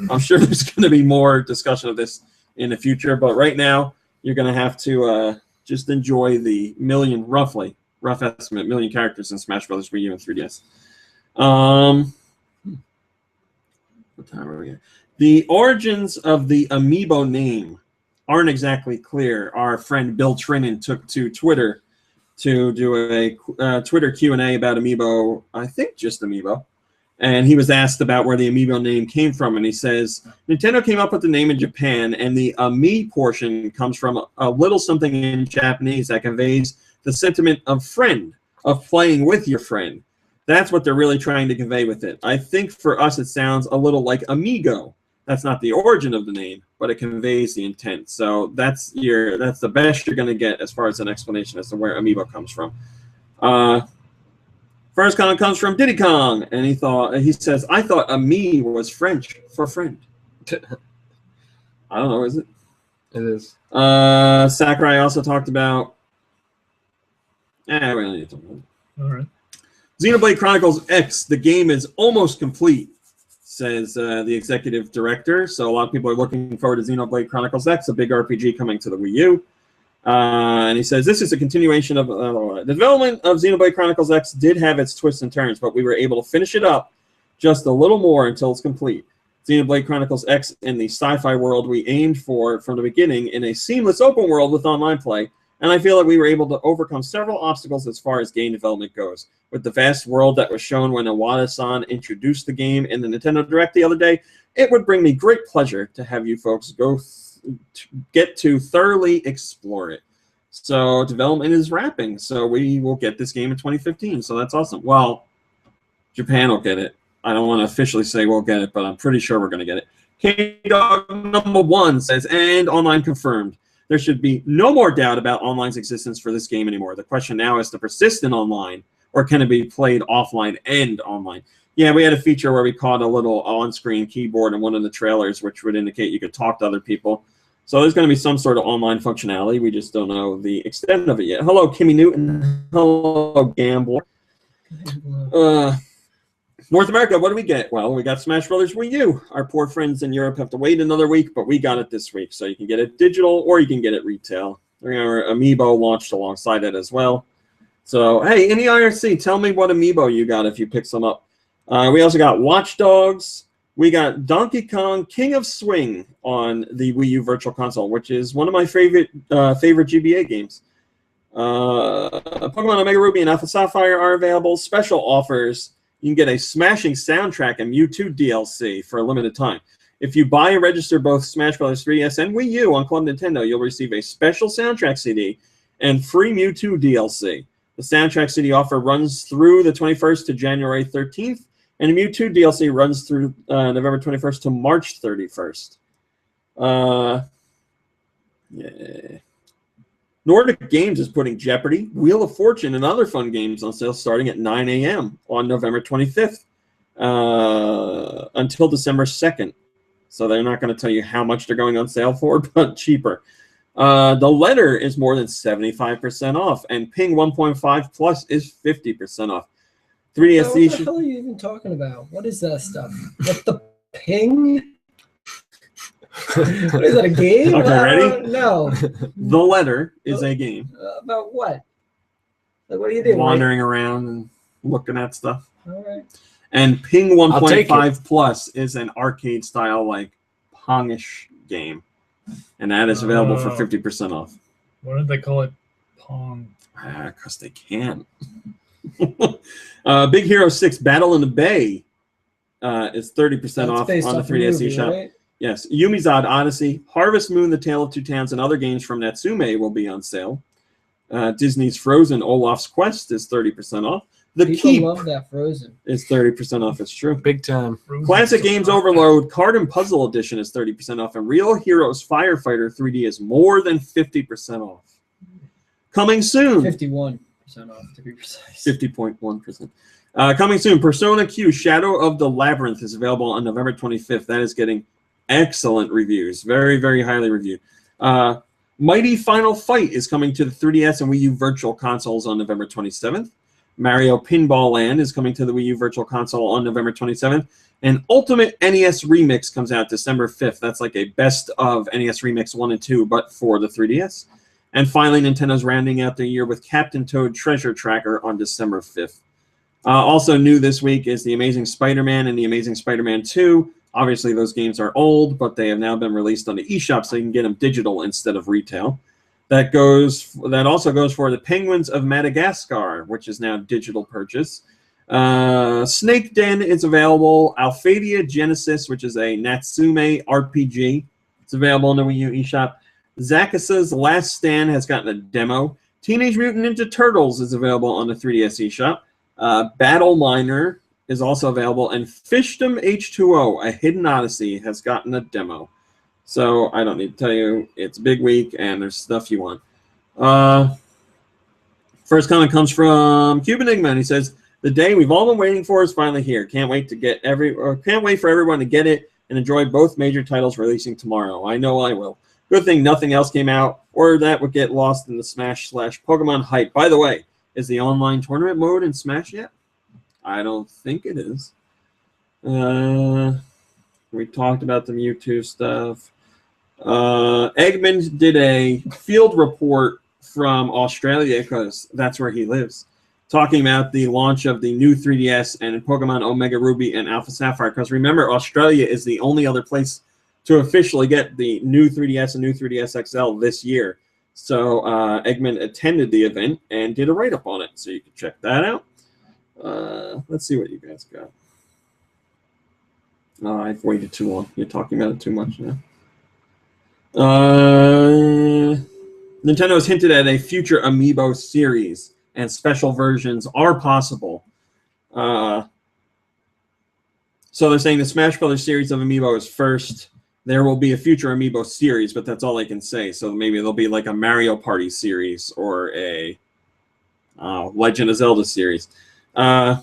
I'm sure there's going to be more discussion of this in the future, but right now you're going to have to just enjoy the million, roughly, rough estimate, million characters in Smash Brothers Wii U and 3DS. What time are we at? The origins of the Amiibo name aren't exactly clear. Our friend Bill Trinan took to Twitter to do a Twitter Q&A about Amiibo, I think just Amiibo. And he was asked about where the Amiibo name came from, and he says, Nintendo came up with the name in Japan, and the Ami portion comes from a little something in Japanese that conveys the sentiment of friend, of playing with your friend. That's what they're really trying to convey with it. I think for us it sounds a little like Amigo. That's not the origin of the name, but it conveys the intent. So that's the best you're going to get as far as an explanation as to where Amiibo comes from. First comment comes from Diddy Kong, and he says, I thought Ami was French for friend. I don't know, is it? It is. Sakurai also talked about. We don't need to talk about it. All right. Xenoblade Chronicles X, the game is almost complete, says the executive director. So a lot of people are looking forward to Xenoblade Chronicles X, a big RPG coming to the Wii U. And he says, this is a continuation of the development of Xenoblade Chronicles X did have its twists and turns, but we were able to finish it up just a little more until it's complete. Xenoblade Chronicles X in the sci-fi world we aimed for from the beginning in a seamless open world with online play, and I feel like we were able to overcome several obstacles as far as game development goes. With the vast world that was shown when Iwata-san introduced the game in the Nintendo Direct the other day, it would bring me great pleasure to have you folks get to thoroughly explore it. So development is wrapping, so we will get this game in 2015, so that's awesome. Well, Japan will get it. I don't want to officially say we'll get it, but I'm pretty sure we're going to get it. K-Dog number 1 says, and online confirmed. There should be no more doubt about online's existence for this game anymore. The question now is to persist in online, or can it be played offline and online? Yeah, we had a feature where we caught a little on-screen keyboard in one of the trailers, which would indicate you could talk to other people. So there's going to be some sort of online functionality. We just don't know the extent of it yet. Hello, Kimmy Newton. Hello, Gambler. North America, what do we get? Well, we got Smash Brothers Wii U. Our poor friends in Europe have to wait another week, but we got it this week. So you can get it digital or you can get it retail. Our Amiibo launched alongside it as well. So, hey, in the IRC, tell me what Amiibo you got if you pick some up. We also got Watch Dogs. we got Donkey Kong King of Swing on the Wii U Virtual Console, which is one of my favorite GBA games. Pokemon Omega Ruby and Alpha Sapphire are available. Special offers. You can get a smashing soundtrack and Mewtwo DLC for a limited time. If you buy and register both Smash Bros. 3DS and Wii U on Club Nintendo, you'll receive a special soundtrack CD and free Mewtwo DLC. The soundtrack CD offer runs through the 21st to January 13th, and the Mewtwo DLC runs through November 21st to March 31st. Yeah. Nordic Games is putting Jeopardy, Wheel of Fortune, and other fun games on sale starting at 9 a.m. on November 25th until December 2nd. So they're not going to tell you how much they're going on sale for, but cheaper. The Letter is more than 75% off, and Ping 1.5 Plus is 50% off. 3DS. What the hell are you even talking about? What is that stuff? What the Ping? What is that, a game? Okay, ready? No. The Letter is a game. About what? Like, what do you do? Wandering around and looking at stuff. All right. And Ping I'll take 1.5 Plus is an arcade style, like, Pongish game. And that is available for 50% off. Why did they call it Pong? Because they can. Big Hero 6 Battle in the Bay is 30% off on the 3DS eShop. Right? Yes. Yumizod Odyssey, Harvest Moon, The Tale of Two Towns, and other games from Natsume will be on sale. Disney's Frozen Olaf's Quest is 30% off. The People Keep love that Frozen. is 30% off. It's true. Big time. Classic Games Overload Card and Puzzle Edition is 30% off, and Real Heroes Firefighter 3D is more than 50% off. Coming soon. 51% off, to be precise. 50.1%. Coming soon, Persona Q Shadow of the Labyrinth is available on November 25th. That is getting excellent reviews. Very, very highly reviewed. Mighty Final Fight is coming to the 3DS and Wii U Virtual Consoles on November 27th. Mario Pinball Land is coming to the Wii U Virtual Console on November 27th. And Ultimate NES Remix comes out December 5th. That's like a best of NES Remix 1 and 2, but for the 3DS. And finally, Nintendo's rounding out the year with Captain Toad Treasure Tracker on December 5th. Also new this week is The Amazing Spider-Man and The Amazing Spider-Man 2. Obviously, those games are old, but they have now been released on the eShop, so you can get them digital instead of retail. That also goes for The Penguins of Madagascar, which is now digital purchase. Snake Den is available. Alphadia Genesis, which is a Natsume RPG. It's available on the Wii U eShop. Zakusa's Last Stand has gotten a demo. Teenage Mutant Ninja Turtles is available on the 3DS eShop. Battle Miner is also available. And Fishdom H2O, A Hidden Odyssey, has gotten a demo. So I don't need to tell you, it's a big week and there's stuff you want. First comment comes from Cube Enigma, and he says, "The day we've all been waiting for is finally here. Can't wait for everyone to get it and enjoy both major titles releasing tomorrow. I know I will. Good thing nothing else came out, or that would get lost in the Smash/Pokemon hype. By the way, is the online tournament mode in Smash yet? I don't think it is. We talked about the Mewtwo stuff. Eggman did a field report from Australia, because that's where he lives, talking about the launch of the new 3DS and Pokemon Omega Ruby and Alpha Sapphire. Because remember, Australia is the only other place to officially get the new 3DS and new 3DS XL this year. So Eggman attended the event and did a write-up on it, so you can check that out. Let's see what you guys got. I've waited too long. You're talking about it too much now. Nintendo has hinted at a future Amiibo series, and special versions are possible. So they're saying the Smash Brothers series of Amiibo is first. There will be a future Amiibo series, but that's all they can say. So maybe there'll be like a Mario Party series or a Legend of Zelda series. And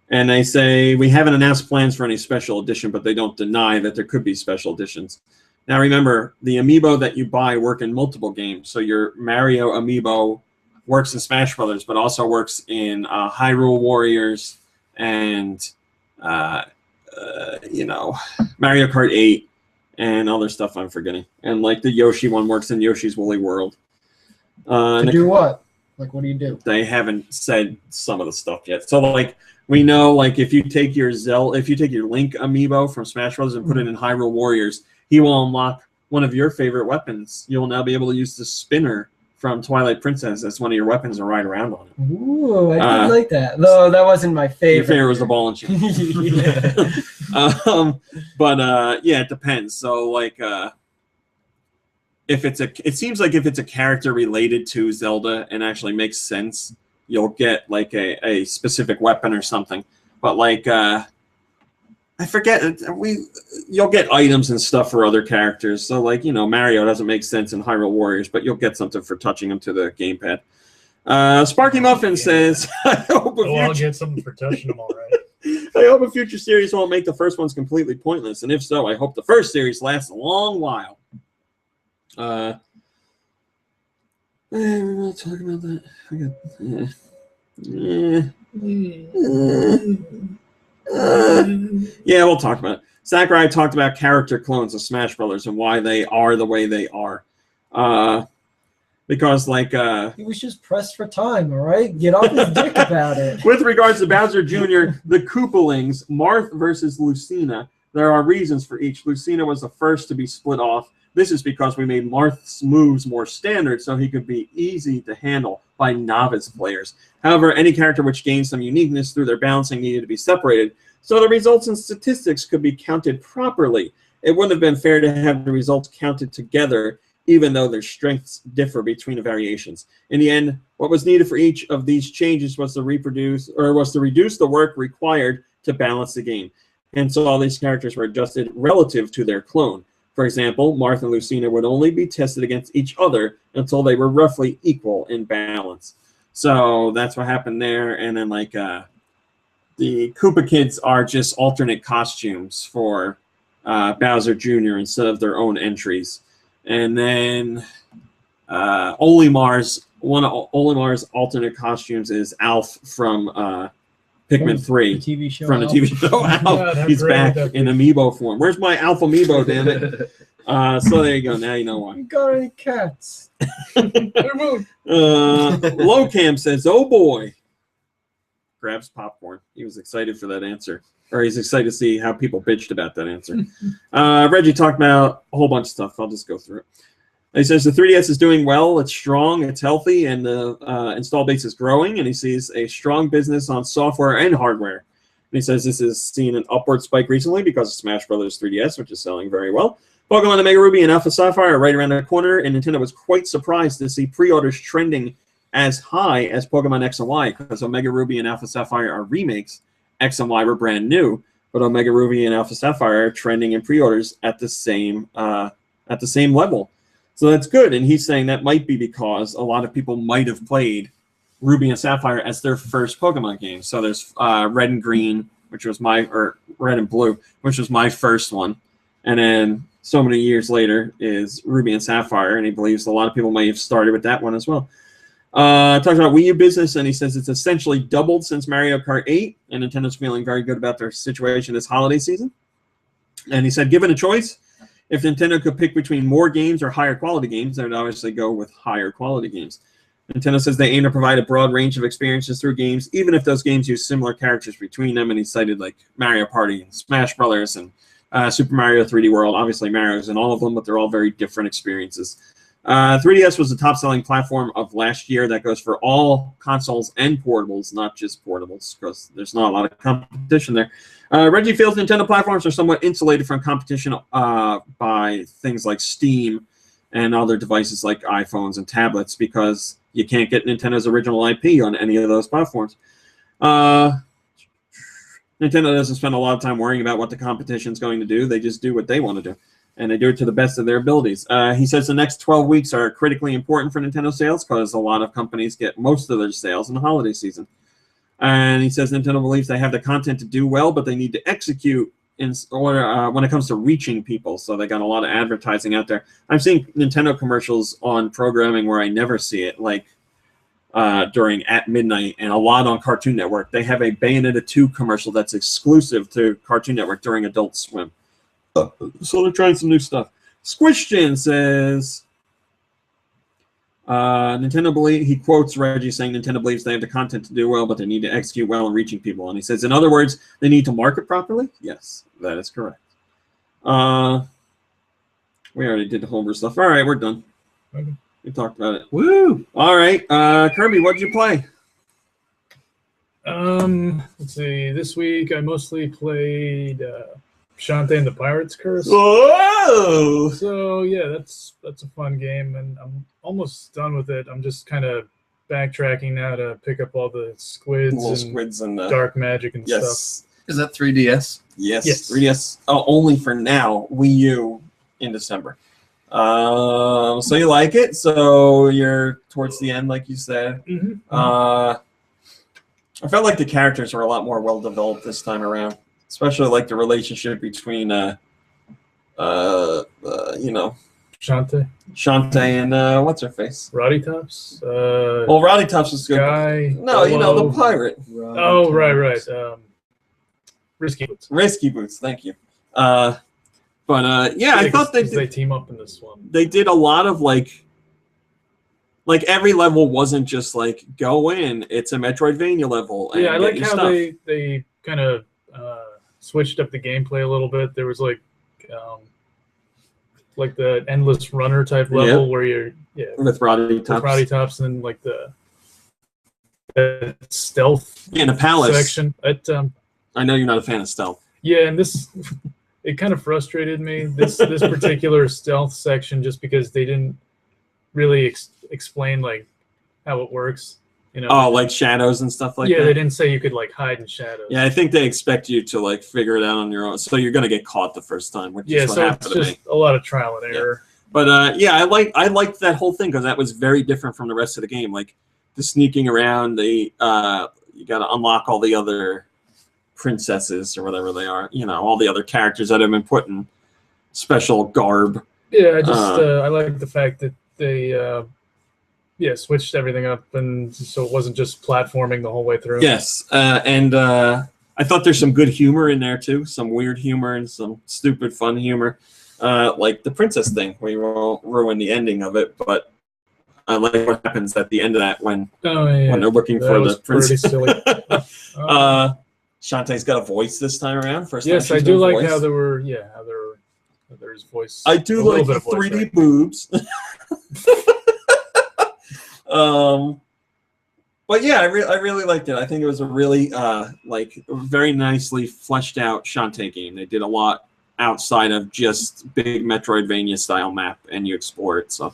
they say, we haven't announced plans for any special edition, but they don't deny that there could be special editions. Now remember, the Amiibo that you buy work in multiple games. So your Mario Amiibo works in Smash Brothers, but also works in Hyrule Warriors and, Mario Kart 8 and other stuff I'm forgetting. And like the Yoshi one works in Yoshi's Woolly World. To do what? Like, what do you do? They haven't said some of the stuff yet. So like we know, like if you take your Link amiibo from Smash Bros. And put it in Hyrule Warriors, he will unlock one of your favorite weapons. You'll now be able to use the spinner from Twilight Princess as one of your weapons and ride around on it. Ooh, I did like that. Though that wasn't my favorite. Your favorite was the ball and chain. Yeah. But yeah, it depends. So like it seems like if it's a character related to Zelda and actually makes sense, you'll get like a specific weapon or something. But like I forget, you'll get items and stuff for other characters. So like, you know, Mario doesn't make sense in Hyrule Warriors, but you'll get something for touching him to the gamepad. Sparky Muffin says, I'll get something for touching them, all right. I hope a future series won't make the first ones completely pointless. And if so, I hope the first series lasts a long while. We're not talking about that. Yeah, we'll talk about it. Sakurai talked about character clones of Smash Brothers and why they are the way they are. Because, like... he was just pressed for time, all right? Get off his dick about it. With regards to Bowser Jr., the Koopalings, Marth versus Lucina, there are reasons for each. Lucina was the first to be split off. This is because we made Marth's moves more standard so he could be easy to handle by novice players. However, any character which gained some uniqueness through their balancing needed to be separated, so the results and statistics could be counted properly. It wouldn't have been fair to have the results counted together, even though their strengths differ between the variations. In the end, what was needed for each of these changes was to reduce the work required to balance the game. And so all these characters were adjusted relative to their clone. For example, Marth and Lucina would only be tested against each other until they were roughly equal in balance. So that's what happened there. And then, like, the Koopa Kids are just alternate costumes for Bowser Jr. instead of their own entries. And then Olimar's, one of Olimar's alternate costumes is Alf from Pikmin 3. The TV show. From the TV show. Alf, he's back in amiibo form. Where's my Alpha amiibo, damn it? So there you go. Now you know why. You got any cats? Lowcam says, oh boy. Grabs popcorn. He was excited for that answer. Or he's excited to see how people bitched about that answer. Reggie talked about a whole bunch of stuff. I'll just go through it. He says the 3DS is doing well. It's strong. It's healthy. And the install base is growing. And he sees a strong business on software and hardware. And he says this has seen an upward spike recently because of Smash Bros. 3DS, which is selling very well. Pokemon Omega Ruby and Alpha Sapphire are right around the corner. And Nintendo was quite surprised to see pre-orders trending as high as Pokemon X and Y, because Omega Ruby and Alpha Sapphire are remakes. X and Y were brand new, but Omega Ruby and Alpha Sapphire are trending in pre-orders at the same level. So that's good, and he's saying that might be because a lot of people might have played Ruby and Sapphire as their first Pokemon game. So there's Red and Green, or Red and Blue, which was my first one, and then so many years later is Ruby and Sapphire, and he believes a lot of people may have started with that one as well. Talks about Wii U business, and he says it's essentially doubled since Mario Kart 8, and Nintendo's feeling very good about their situation this holiday season. And he said, given a choice, if Nintendo could pick between more games or higher quality games, they would obviously go with higher quality games. Nintendo says they aim to provide a broad range of experiences through games, even if those games use similar characters between them. And he cited like Mario Party and Smash Brothers and Super Mario 3D World. Obviously, Mario's in all of them, but they're all very different experiences. 3DS was the top-selling platform of last year. That goes for all consoles and portables, not just portables, because there's not a lot of competition there. Reggie feels Nintendo platforms are somewhat insulated from competition by things like Steam and other devices like iPhones and tablets, because you can't get Nintendo's original IP on any of those platforms. Nintendo doesn't spend a lot of time worrying about what the competition is going to do. They just do what they want to do, and they do it to the best of their abilities. He says the next 12 weeks are critically important for Nintendo sales because a lot of companies get most of their sales in the holiday season. And he says Nintendo believes they have the content to do well, but they need to execute in order when it comes to reaching people. So they got a lot of advertising out there. I'm seeing Nintendo commercials on programming where I never see it, like during At Midnight, and a lot on Cartoon Network. They have a Bayonetta 2 commercial that's exclusive to Cartoon Network during Adult Swim. So they're trying some new stuff. Squishton says, He quotes Reggie saying Nintendo believes they have the content to do well, but they need to execute well in reaching people. And he says, in other words, they need to market properly. Yes, that is correct. We already did the homebrew stuff. All right, we're done. Okay. We talked about it. Woo! All right, Kirby, what did you play? Let's see. This week I mostly played Shantae and the Pirate's Curse. Whoa! So yeah, that's a fun game, and I'm almost done with it. I'm just kind of backtracking now to pick up all the squids and dark magic and stuff. Is that 3DS? Yes. 3DS. Oh, only for now. Wii U in December. So you like it? So you're towards the end, like you said. Mm-hmm. I felt like the characters were a lot more well developed this time around, especially like the relationship between Shantae and what's her face? Roddy Tops. Well, Roddy Tops was good. Guy. No, the pirate. Oh, right. Risky Boots. Risky Boots. Thank you. Yeah, I thought they team up in this one. They did a lot of like every level wasn't just like go in. It's a Metroidvania level. Yeah, I like how they kind of switched up the gameplay a little bit. There was like the endless runner type level where you're with Roddy Tops, and then like the stealth in a palace section. I know you're not a fan of stealth. Yeah, and it kind of frustrated me this particular stealth section just because they didn't really explain like how it works. Like shadows and stuff like that. Yeah, they didn't say you could like hide in shadows. Yeah, I think they expect you to like figure it out on your own. So you're gonna get caught the first time, which is what happened to me. A lot of trial and error. But I liked that whole thing because that was very different from the rest of the game. Like the sneaking around, you got to unlock all the other princesses or whatever they are. All the other characters that have been put in special garb. Yeah, I like the fact that they switched everything up, and so it wasn't just platforming the whole way through. Yes, and I thought there's some good humor in there too, some weird humor and some stupid fun humor, like the princess thing. We won't ruin the ending of it, but I like what happens at the end of that when they're looking for the princess. Silly. Shantae's got a voice this time around. Yes, I do like how there's voice. I do like the 3D boobs. But yeah, I really liked it. I think it was a really very nicely fleshed out Shantae game. They did a lot outside of just big Metroidvania style map, and you explore it. So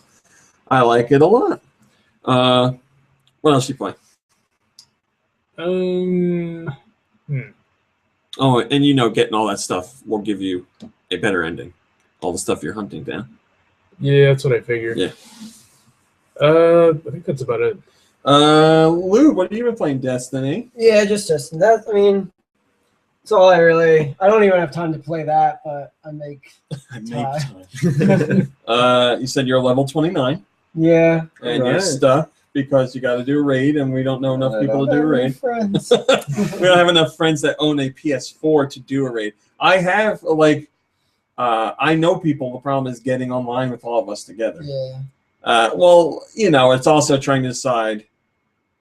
I like it a lot. What else you play? Oh, and getting all that stuff will give you a better ending. All the stuff you're hunting down. Yeah, that's what I figured. Yeah. I think that's about it. Lou, what have you been playing? Destiny? Yeah, just Destiny. That's all I don't even have time to play that, but I make time. You said you're level 29. Yeah. And you're stuck because you got to do a raid, and we don't know enough people to do a raid. Friends. We don't have enough friends that own a PS4 to do a raid. I have, I know people. The problem is getting online with all of us together. Yeah. It's also trying to decide,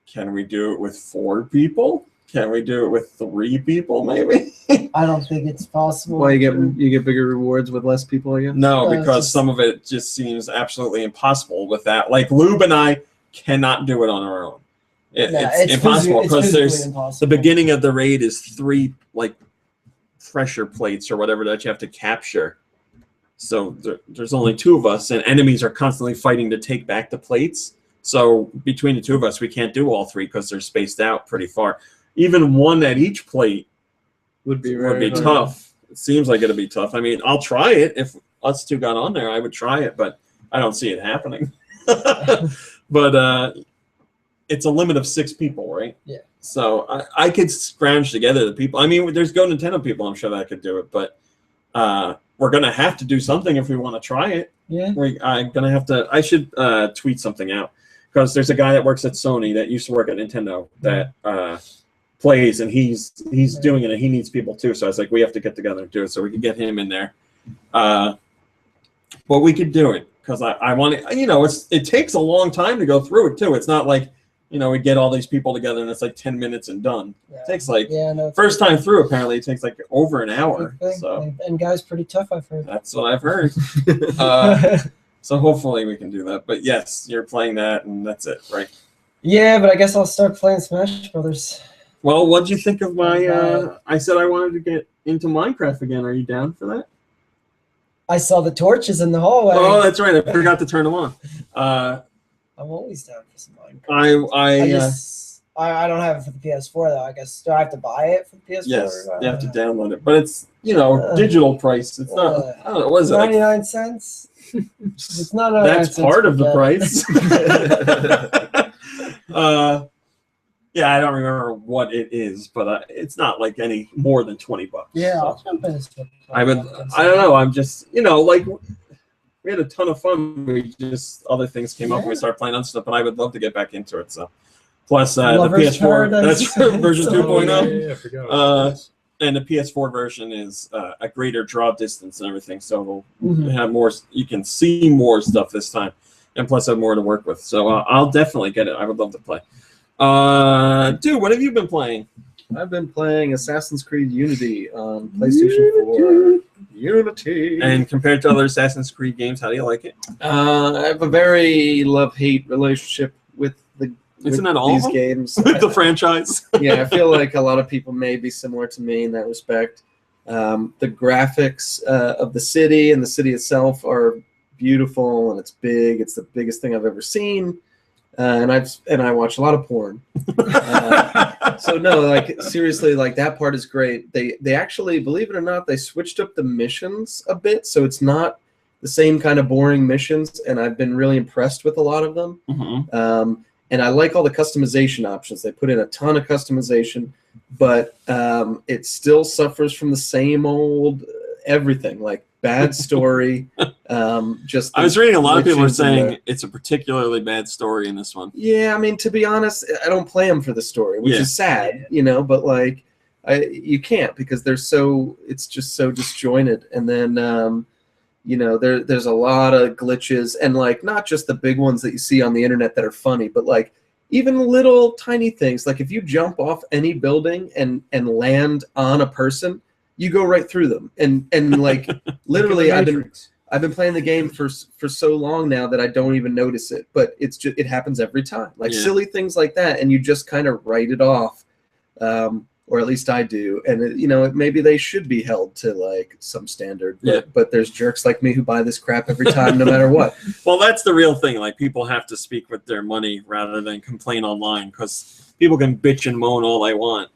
can we do it with 4 people? Can we do it with 3 people, maybe? I don't think it's possible. Why you get bigger rewards with less people again? No, because some of it just seems absolutely impossible with that. Like, Lube and I cannot do it on our own. It's impossible because the beginning of the raid is 3, pressure plates or whatever that you have to capture. So there's only 2 of us, and enemies are constantly fighting to take back the plates. So between the 2 of us, we can't do all 3 because they're spaced out pretty far. Even 1 at each plate would be tough. It seems like it'll be tough. I mean, I'll try it. If us 2 got on there, I would try it, but I don't see it happening. But it's a limit of 6 people, right? Yeah. So I could scrounge together the people. I mean, there's GoNintendo people, I'm sure that could do it, but we're going to have to do something if we want to try it. Yeah. I'm going to have to. I should tweet something out because there's a guy that works at Sony that used to work at Nintendo that plays, and he's doing it, and he needs people too. So I was like, we have to get together and do it so we can get him in there. But we could do it. because I want to, you know, it takes a long time to go through it too. It's not like, you know, we get all these people together and it's like 10 minutes and done. Yeah. It takes like no, first time through. Apparently, it takes like over an hour. So and guys, pretty tough. I've heard. that's what I've heard. So hopefully we can do that. But yes, you're playing that, and that's it, right? Yeah, but I guess I'll start playing Smash Brothers. Well, what'd you think of my? I said I wanted to get into Minecraft again. Are you down for that? I saw the torches in the hallway. Oh, that's right. I forgot to turn them on. I'm always down for some Minecraft. I don't have it for the PS4 though. I guess do I have to buy it for the PS4? Yes, you have to download it, but it's digital price. It's not. I don't know. What is it? 99 cents. It's not. That's part of the price. Yeah, I don't remember what it is, but it's not like any more than $20. Yeah, so. I'll jump in. I don't know. I'm just, like we had a ton of fun. We just other things came up and we started playing other stuff, and I would love to get back into it. So, plus the PS4, that's version 2.0. Yeah, I forgot. And the PS4 version is a greater draw distance and everything, so it'll have more. You can see more stuff this time, and plus have more to work with. So I'll definitely get it. I would love to play. Dude, what have you been playing? I've been playing Assassin's Creed Unity on PlayStation 4. Unity. And compared to other Assassin's Creed games, how do you like it? I have a very love-hate relationship with Isn't that all these games. With the franchise? Yeah, I feel like a lot of people may be similar to me in that respect. The graphics of the city and the city itself are beautiful, and it's big. It's the biggest thing I've ever seen. And I watch a lot of porn. So no, like seriously, like that part is great. They actually, believe it or not, they switched up the missions a bit, so it's not the same kind of boring missions. And I've been really impressed with a lot of them. And I like all the customization options. They put in a ton of customization, but it still suffers from the same old everything, like bad story. Just I was reading a lot of people are saying it's a particularly bad story in this one. Yeah, I mean, to be honest, I don't play them for the story, which is sad, but like you can't because it's just so disjointed. And then there's a lot of glitches, and like not just the big ones that you see on the internet that are funny, but like even little tiny things. Like if you jump off any building and land on a person, you go right through them. And like literally I've been playing the game for so long now that I don't even notice it, but it happens every time. Like silly things like that, and you just kind of write it off. Or at least I do, and maybe they should be held to like some standard. But there's jerks like me who buy this crap every time, no matter what. Well, that's the real thing. Like people have to speak with their money rather than complain online, because people can bitch and moan all they want,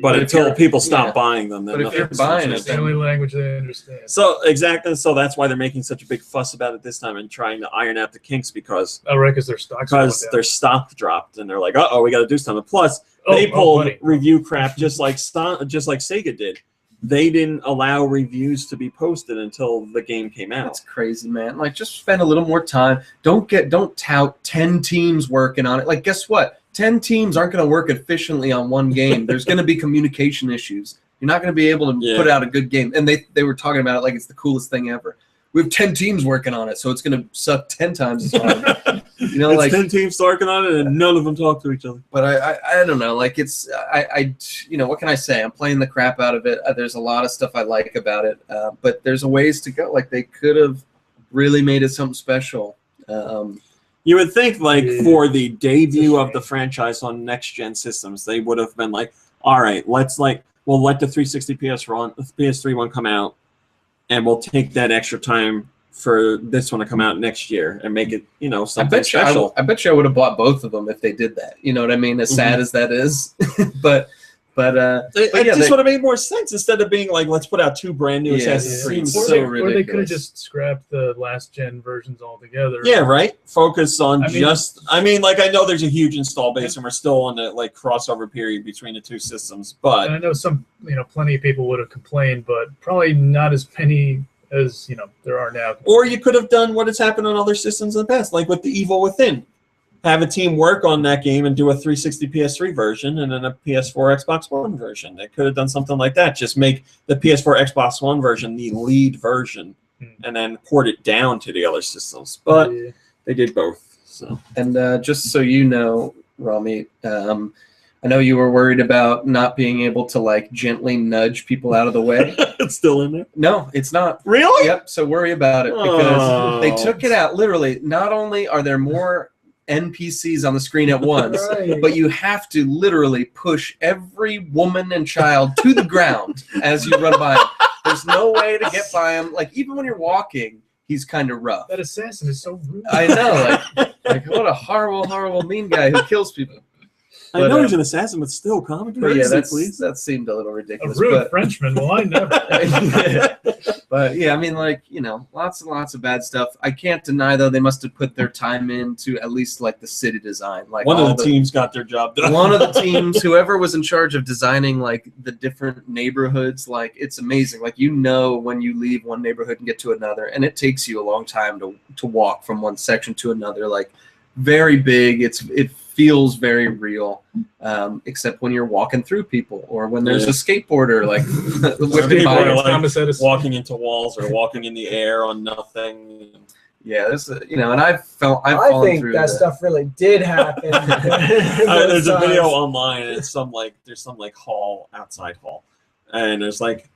but until people stop buying them, then if you're buying it, it's the only language they understand. So exactly, so that's why they're making such a big fuss about it this time and trying to iron out the kinks because their stock dropped and they're like, we got to do something. Plus. They pulled review crap just like Sega did. They didn't allow reviews to be posted until the game came out. That's crazy, man. Like, just spend a little more time. Don't tout 10 teams working on it. Like, guess what? 10 teams aren't going to work efficiently on one game. There's going to be communication issues. You're not going to be able to put out a good game. And they were talking about it like it's the coolest thing ever. We have 10 teams working on it, so it's going to suck 10 times as hard. It's like 10 teams working on it, and none of them talk to each other. But I don't know. Like what can I say? I'm playing the crap out of it. There's a lot of stuff I like about it, but there's a ways to go. Like they could have really made it something special. You would think, like for the debut of the franchise on next gen systems, they would have been like, all right, we'll let the 360 PS3 one come out. And we'll take that extra time for this one to come out next year and make it, something special. I bet you I would have bought both of them if they did that. You know what I mean? As sad as that is, but it just would have made more sense instead of being like, let's put out 2 brand new Assassin's Creed. Or they could have just scrapped the last gen versions altogether. Yeah, right. Focus on I know there's a huge install base and we're still on the like crossover period between the 2 systems, but and I know plenty of people would have complained, but probably not as many as there are now. Or you could have done what has happened on other systems in the past, like with the Evil Within. Have a team work on that game and do a 360 PS3 version and then a PS4 Xbox One version. They could have done something like that. Just make the PS4 Xbox One version the lead version and then port it down to the other systems. But they did both. So, and just so you know, Rami, I know you were worried about not being able to like gently nudge people out of the way. It's still in there? No, it's not. Really? Yep. So worry about it because they took it out. Literally, not only are there more NPCs on the screen at once, but you have to literally push every woman and child to the ground as you run by them. There's no way to get by him. Like, even when you're walking, he's kind of rough. That assassin is so rude. I know. Like what a horrible, horrible, mean guy who kills people. I know he's an assassin, but still, comment. But yeah, that seemed a little ridiculous. A rude Frenchman? Well, I never. But yeah, I mean, like, you know, lots and lots of bad stuff. I can't deny, though, they must have put their time into at least like the city design. Like one of the teams got their job done. One of the teams, whoever was in charge of designing like the different neighborhoods, like it's amazing. Like, you know, when you leave one neighborhood and get to another, and it takes you a long time to walk from one section to another. Like, very big. It feels very real, except when you're walking through people or when there's a skateboarder like whipping by, like walking into walls or walking in the air on nothing. Yeah, this you know, and I think that stuff really did happen. There's a video online, and it's there's some hall, outside hall, and there's like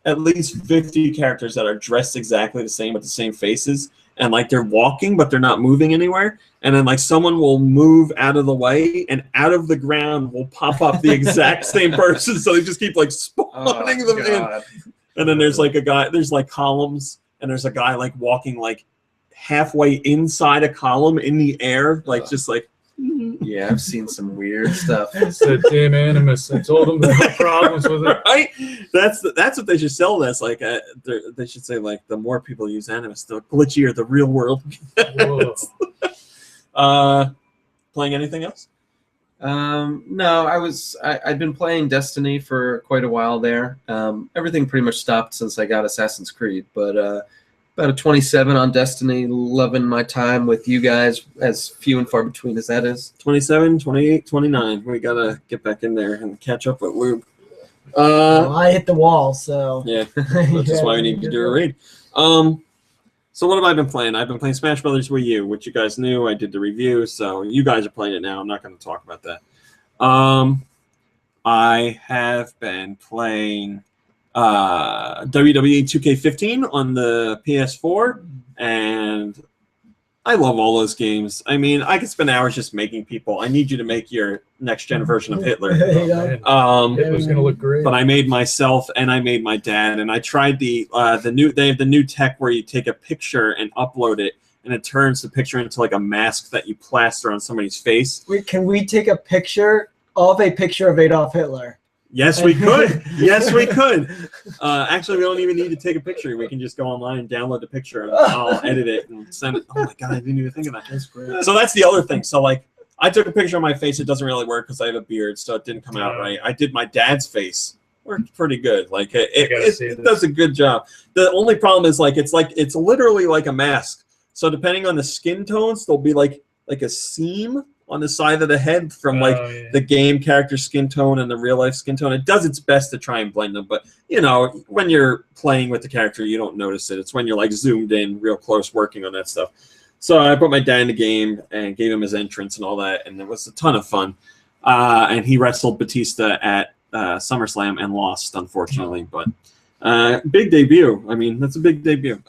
at least 50 characters that are dressed exactly the same with the same faces. And like they're walking, but they're not moving anywhere. And then like someone will move out of the way, and out of the ground will pop up the exact same person. So they just keep like spawning them in. And then there's like a guy. There's like columns, and there's a guy like walking like halfway inside a column in the air, like just like. Yeah, I've seen some weird stuff. It's a damn animus. I told them there were problems with it. Right? That's what they should sell this. Like, they should say like the more people use animus, the glitchier the real world. Playing anything else? No, I've been playing Destiny for quite a while there. Everything pretty much stopped since I got Assassin's Creed, but about a 27 on Destiny, loving my time with you guys, as few and far between as that is. 27, 28, 29. We got to get back in there and catch up with Lube. I hit the wall, so. Yeah, that's why we need to do a raid. So what have I been playing? I've been playing Smash Brothers Wii U, which you guys knew. I did the review, so you guys are playing it now. I'm not going to talk about that. I have been playing WWE 2K15 on the PS4, and I love all those games. I mean, I could spend hours just making people. I need you to make your next gen version of Hitler. It was gonna look great. But I made myself, and I made my dad, and I tried the new. They have the new tech where you take a picture and upload it, and it turns the picture into like a mask that you plaster on somebody's face. Wait, can we take a picture of Adolf Hitler? Yes, we could. Yes, we could. Actually, we don't even need to take a picture. We can just go online and download the picture, and I'll edit it and send it. Oh my god, I didn't even think of that. That's great. So that's the other thing. So like, I took a picture of my face. It doesn't really work because I have a beard, so it didn't come out right. I did my dad's face. Worked pretty good. Like it does a good job. The only problem is it's literally like a mask. So depending on the skin tones, there'll be like a seam on the side of the head from the game character skin tone and the real life skin tone. It does its best to try and blend them, but you know, when you're playing with the character, you don't notice it. It's when you're like zoomed in real close working on that stuff. So I put my dad in the game and gave him his entrance and all that, and it was a ton of fun. And he wrestled Batista at SummerSlam and lost, unfortunately, but big debut. I mean, that's a big debut.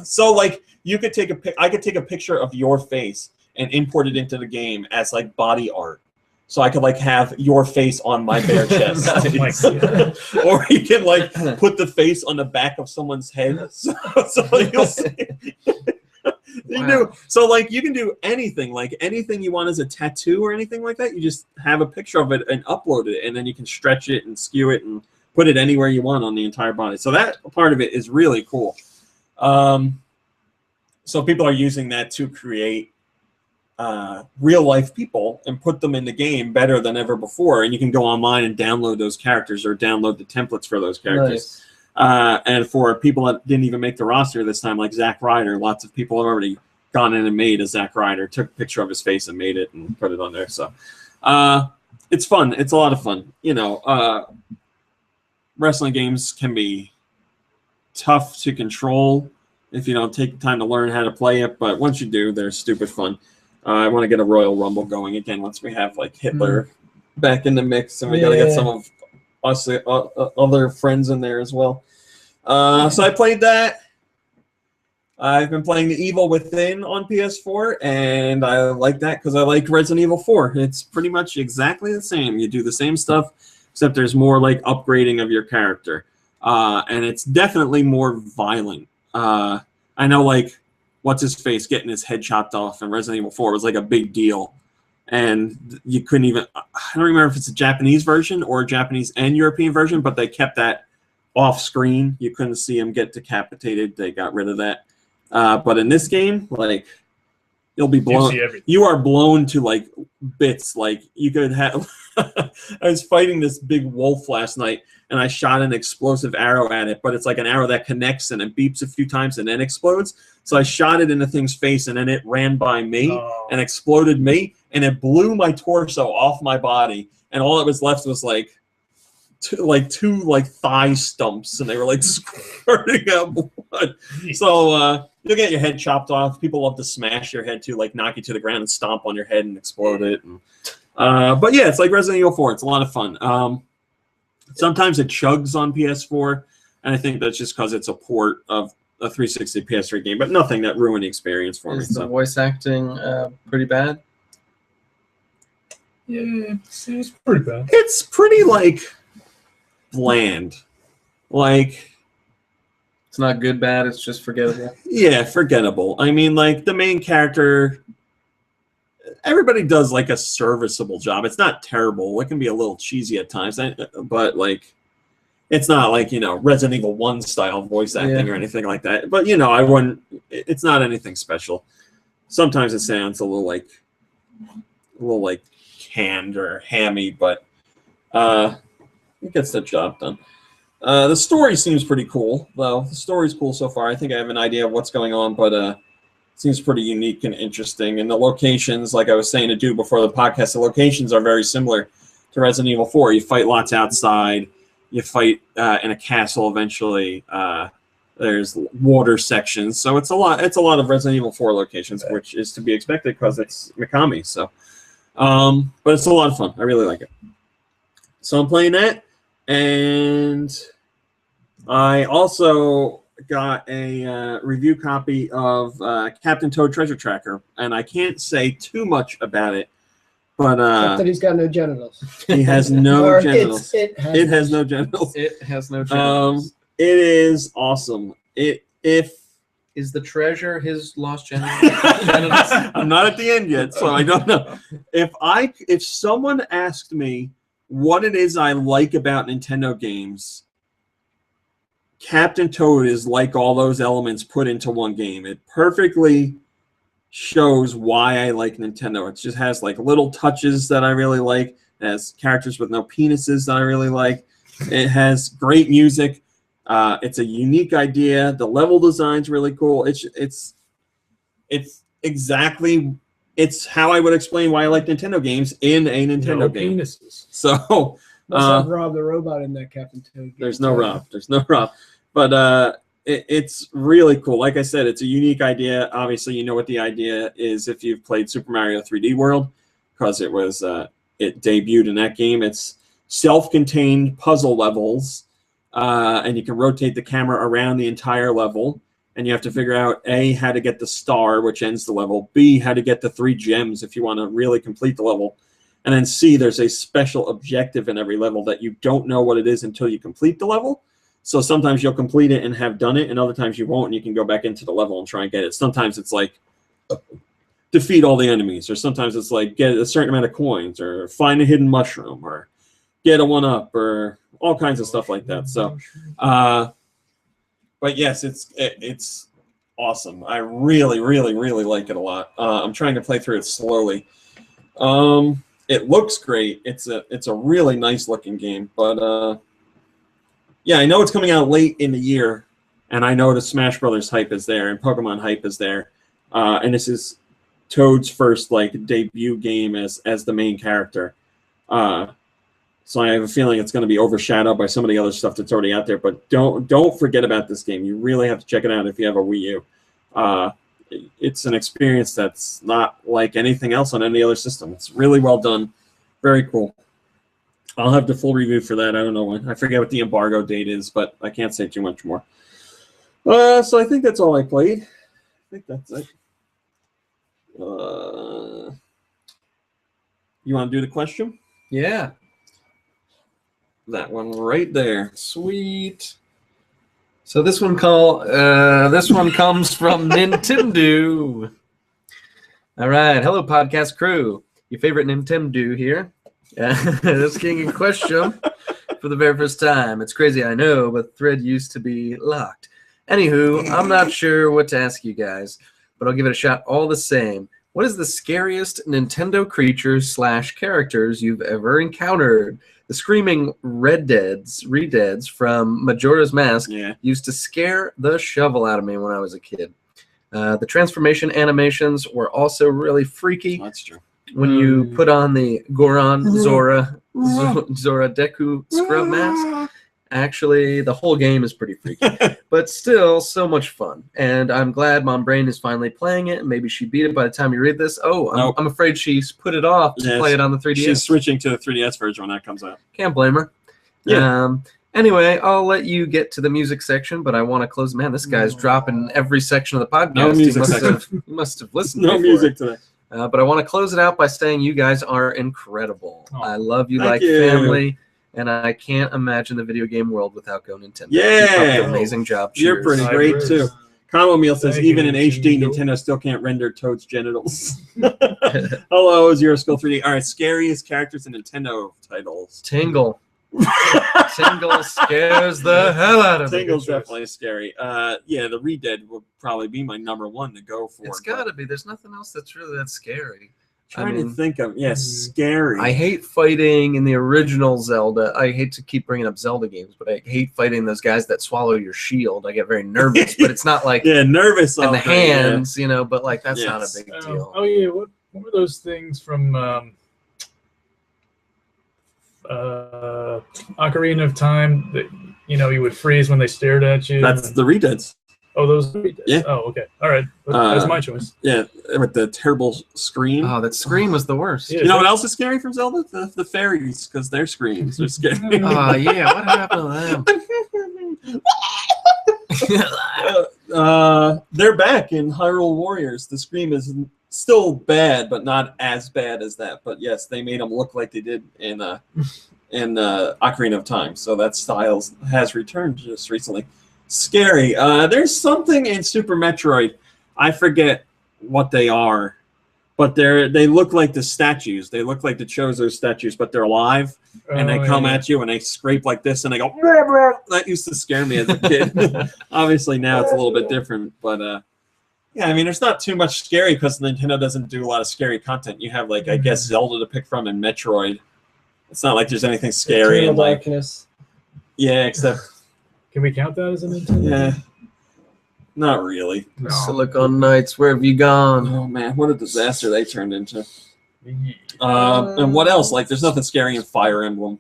So like you could I could take a picture of your face and import it into the game as like body art. So I could like have your face on my bare chest. Oh my God. Or you can like put the face on the back of someone's head. So you'll see. So like you can do anything, like anything you want as a tattoo or anything like that. You just have a picture of it and upload it, and then you can stretch it and skew it and put it anywhere you want on the entire body. So that part of it is really cool. So people are using that to create real life people and put them in the game better than ever before. And you can go online and download those characters or download the templates for those characters. Nice. And for people that didn't even make the roster this time, like Zack Ryder, lots of people have already gone in and made a Zack Ryder, took a picture of his face and made it and put it on there. So it's fun. It's a lot of fun. You know, wrestling games can be tough to control if you don't take the time to learn how to play it. But once you do, they're stupid fun. I want to get a Royal Rumble going again once we have like Hitler back in the mix, and we got to get some of us other friends in there as well. So I played that. I've been playing The Evil Within on PS4, and I like that because I like Resident Evil 4. It's pretty much exactly the same. You do the same stuff, except there's more like upgrading of your character. And it's definitely more violent. I know, like, what's-his-face getting his head chopped off in Resident Evil 4 was like a big deal. And you couldn't even... I don't remember if it's a Japanese version or a Japanese and European version, but they kept that off screen. You couldn't see him get decapitated. They got rid of that. But in this game, like, you'll be blown. You are blown to like bits. Like, you could have. I was fighting this big wolf last night, and I shot an explosive arrow at it. But it's like an arrow that connects and it beeps a few times and then explodes. So I shot it in the thing's face, and then it ran by me and exploded me, and it blew my torso off my body, and all that was left was like two thigh stumps, and they were like squirting out blood. So you'll get your head chopped off. People love to smash your head too, like knock you to the ground and stomp on your head and explode it. And, but yeah, it's like Resident Evil 4. It's a lot of fun. Sometimes it chugs on PS4, and I think that's just because it's a port of a 360 PS3 game, but nothing that ruined the experience for me. Is the voice acting pretty bad? Yeah, it's pretty bad. It's pretty like bland. Like, it's not good bad, it's just forgettable. Yeah, forgettable. I mean, like, the main character, everybody does like a serviceable job. It's not terrible. It can be a little cheesy at times, but like, it's not like, you know, Resident Evil 1 style voice acting or anything like that. But, you know, I wouldn't, it's not anything special. Sometimes it sounds a little like canned or hammy, but it gets the job done. The story seems pretty cool, though. The story's cool so far. I think I have an idea of what's going on, but it seems pretty unique and interesting. And the locations, like I was saying to do before the podcast, the locations are very similar to Resident Evil 4. You fight lots outside. You fight in a castle eventually. There's water sections. So it's a lot of Resident Evil 4 locations, which is to be expected because it's Mikami. So, but it's a lot of fun. I really like it. So I'm playing that. And I also got a review copy of Captain Toad Treasure Tracker, and I can't say too much about it, but except that he's got no genitals. He has no genitals. It has no genitals. It has no genitals. It is awesome. Is the treasure his lost genitals? I'm not at the end yet, so I don't know. If someone asked me what it is I like about Nintendo games, Captain Toad is like all those elements put into one game. It perfectly shows why I like Nintendo. It just has like little touches that I really like. It has characters with no penises that I really like. It has great music. It's a unique idea. The level design's really cool. It's exactly... It's how I would explain why I like Nintendo games in a Nintendo game. Penises. So, must have Rob the Robot in that Captain Toad game. There's no Rob. But it's really cool. Like I said, it's a unique idea. Obviously, you know what the idea is if you've played Super Mario 3D World, because it debuted in that game. It's self-contained puzzle levels, and you can rotate the camera around the entire level. And you have to figure out, A, how to get the star, which ends the level, B, how to get the 3 gems if you want to really complete the level, and then C, there's a special objective in every level that you don't know what it is until you complete the level. So sometimes you'll complete it and have done it, and other times you won't, and you can go back into the level and try and get it. Sometimes it's like defeat all the enemies, or sometimes it's like get a certain amount of coins, or find a hidden mushroom, or get a 1-up, or all kinds of stuff like that. So, but yes, it's awesome. I really, really, really like it a lot. I'm trying to play through it slowly. It looks great. It's a really nice looking game. But yeah, I know it's coming out late in the year, and I know the Smash Brothers hype is there, and Pokemon hype is there. And this is Toad's first like debut game as the main character. So I have a feeling it's going to be overshadowed by some of the other stuff that's already out there. But don't forget about this game. You really have to check it out if you have a Wii U. It's an experience that's not like anything else on any other system. It's really well done. Very cool. I'll have the full review for that. I don't know when. I forget what the embargo date is, but I can't say too much more. So I think that's all I played. I think that's it. You want to do the question? Yeah. That one right there. Sweet. So this one comes from Nintendo. All right. Hello, podcast crew. Your favorite Nintendo here. This king in question for the very first time. It's crazy, I know, but the thread used to be locked. Anywho, I'm not sure what to ask you guys, but I'll give it a shot all the same. What is the scariest Nintendo creatures / characters you've ever encountered? The screaming Red-Deads from Majora's Mask used to scare the shovel out of me when I was a kid. The transformation animations were also really freaky. That's true. When you put on the Goron Zora Deku scrub mask, actually, the whole game is pretty freaky. But still, so much fun. And I'm glad Mom Brain is finally playing it. Maybe she beat it by the time you read this. Oh, I'm afraid she's put it off to play it on the 3DS. She's switching to the 3DS version when that comes out. Can't blame her. Yeah. Anyway, I'll let you get to the music section, but I want to close. Man, this guy's dropping every section of the podcast. No music section. He must have listened. No music today. But I want to close it out by saying you guys are incredible. Oh, I love you like you. family, and I can't imagine the video game world without GoNintendo. Yeah. Keep up the amazing job. You're Cheers. pretty great, too. Combo Meal says, Thank even you, in HD, Nintendo. Nintendo still can't render Toad's genitals. Hello, Zero Skull 3D. All right, scariest characters in Nintendo titles. Tingle. Tingle scares the hell out of me. Tingle's definitely scary. Yeah, the Red-Dead would probably be my number one to go for. It's got to be. There's nothing else that's really that scary. Trying to think of, scary. I hate fighting in the original Zelda. I hate to keep bringing up Zelda games, but I hate fighting those guys that swallow your shield. I get very nervous, but it's not like nervous. and the hands, you know. But like that's not a big deal. Oh yeah, what were those things from Ocarina of Time that you would freeze when they stared at you? That's the Red-Deads. Oh, those are Red-Deads. Yeah. Oh, okay. All right. That's my choice. Yeah, with the terrible scream. Oh, that scream was the worst. Yeah, You know what else is scary from Zelda? The fairies, because their screams are scary. Oh yeah, what happened to them? They're back in Hyrule Warriors. The scream is still bad, but not as bad as that. But yes, they made them look like they did in Ocarina of Time. So that style has returned just recently. Scary. There's something in Super Metroid. I forget what they are, but they look like the statues. They look like the Chozo statues, but they're alive, and they come at you and they scrape like this, and they go. Brr, brr. That used to scare me as a kid. Obviously now it's a little bit different, but yeah, I mean, there's not too much scary because Nintendo doesn't do a lot of scary content. You have I guess Zelda to pick from and Metroid. It's not like there's anything scary and Darkness. Yeah, except. Can we count that as a Nintendo? Yeah. Not really. No. Silicon Knights, where have you gone? Oh man, what a disaster they turned into. And what else? Like, there's nothing scary in Fire Emblem.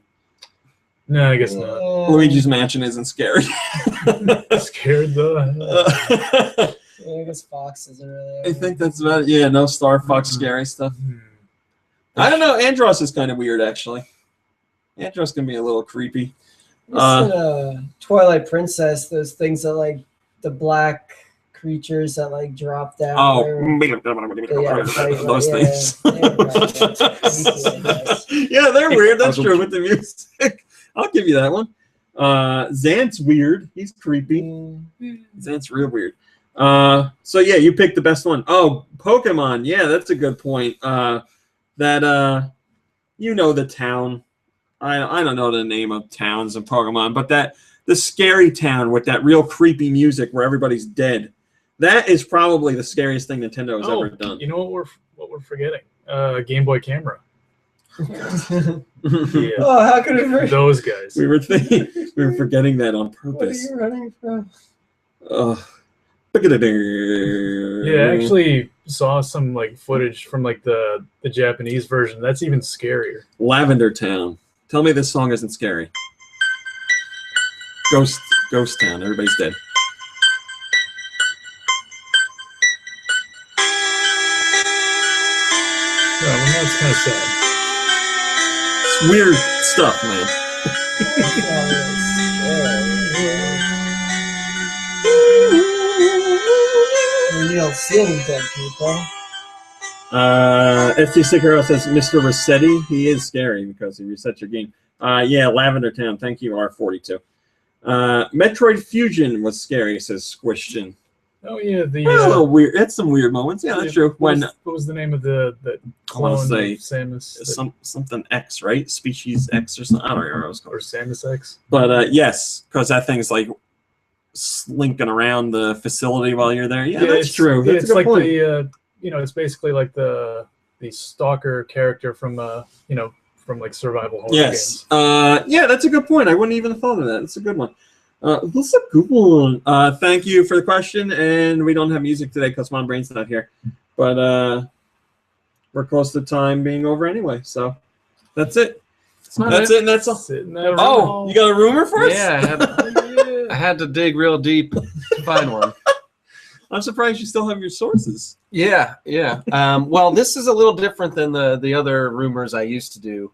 No, I guess not. Luigi's Mansion isn't scary. Scared the I guess Fox isn't really. I think that's about it. Yeah, no Star Fox scary stuff. I don't know. Andros is kind of weird, actually. Andros can be a little creepy. Twilight Princess, those things that the black creatures that drop down. Oh, those things. Yeah, they're weird. That's true with the music. I'll give you that one. Xant's weird. He's creepy. Xant's real weird. So yeah, you picked the best one. Oh, Pokemon. Yeah, that's a good point. The town. I don't know the name of towns of Pokemon, but the scary town with that real creepy music where everybody's dead. That is probably the scariest thing Nintendo has ever done. You know what we're forgetting? Game Boy camera. Yeah. Oh, how could it hurt? Those guys. We were forgetting that on purpose. What are you running from? Yeah, I actually saw some footage from the Japanese version. That's even scarier. Lavender Town. Tell me this song isn't scary. Ghost Town. Everybody's dead. Well, now it's kind of sad. It's weird stuff, man. You don't see any dead people. FC Sickero says Mr. Rossetti. He is scary because he resets your game. Yeah, Lavender Town. Thank you, R42. Metroid Fusion was scary, says Squishton. Oh yeah, That's a little weird. It's some weird moments. Yeah, that's true. What was the name of the clone of Samus? Something X, right? Species X or something. I don't remember what it was called. Or Samus X. But yes, because that thing's like slinking around the facility while you're there. Yeah, that's true. That's it's like point. It's basically like the stalker character from from like survival horror games. Yeah, that's a good point. I wouldn't even have thought of that. That's a good one. What's a good one? Thank you for the question, and we don't have music today because Mom Brain's not here. But we're close to time being over anyway, so that's it. That's it, and that's all. Oh, you got a rumor for us? Yeah, I had to dig real deep to find one. I'm surprised you still have your sources. Yeah. Well, this is a little different than the other rumors I used to do.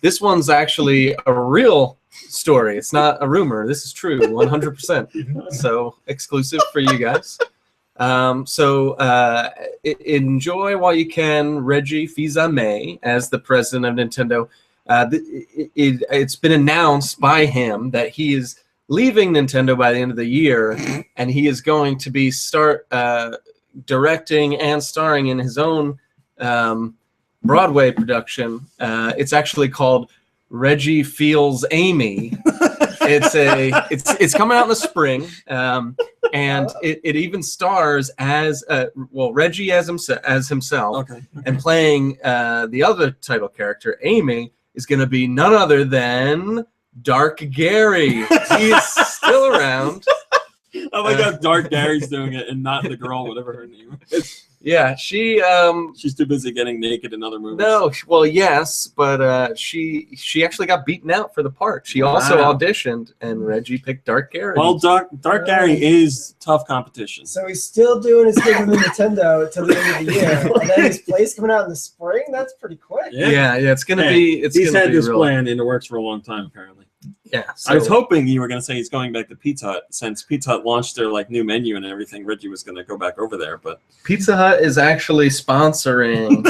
This one's actually a real story. It's not a rumor. This is true, 100%. So exclusive for you guys. Enjoy while you can Reggie Fils-Aimé as the president of Nintendo. It's been announced by him that he is leaving Nintendo by the end of the year, and he is going to be directing and starring in his own Broadway production. It's actually called Reggie Feels Amy. It's coming out in the spring, and it even stars as Reggie as himself, okay. And playing the other title character, Amy, is going to be none other than Dark Gary. He is still around. I like how Dark Gary's doing it and not the girl, whatever her name is. Yeah, she's too busy getting naked in other movies. No, well, yes, but she actually got beaten out for the part. She also auditioned, and Reggie picked Dark Gary. Well, Dark Gary is tough competition. So he's still doing his thing with Nintendo until the end of the year, and then his plays coming out in the spring. That's pretty quick. Yeah, it's gonna be. He's had this plan in the works for a long time, apparently. Yeah, I was hoping you were going to say he's going back to Pizza Hut. Since Pizza Hut launched their new menu and everything, Reggie was going to go back over there. But Pizza Hut is actually sponsoring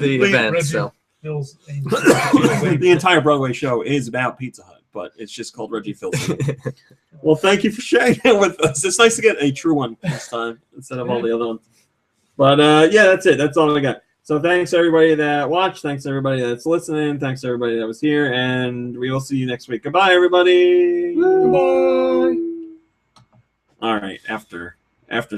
the event. Reggie so the entire Broadway show is about Pizza Hut, but it's just called Reggie Feels. Well, thank you for sharing it with us. It's nice to get a true one this time instead of all the other ones. But yeah, that's it. That's all I got. So thanks everybody that watched. Thanks everybody that's listening. Thanks everybody that was here, and we will see you next week. Goodbye, everybody. Goodbye. All right, after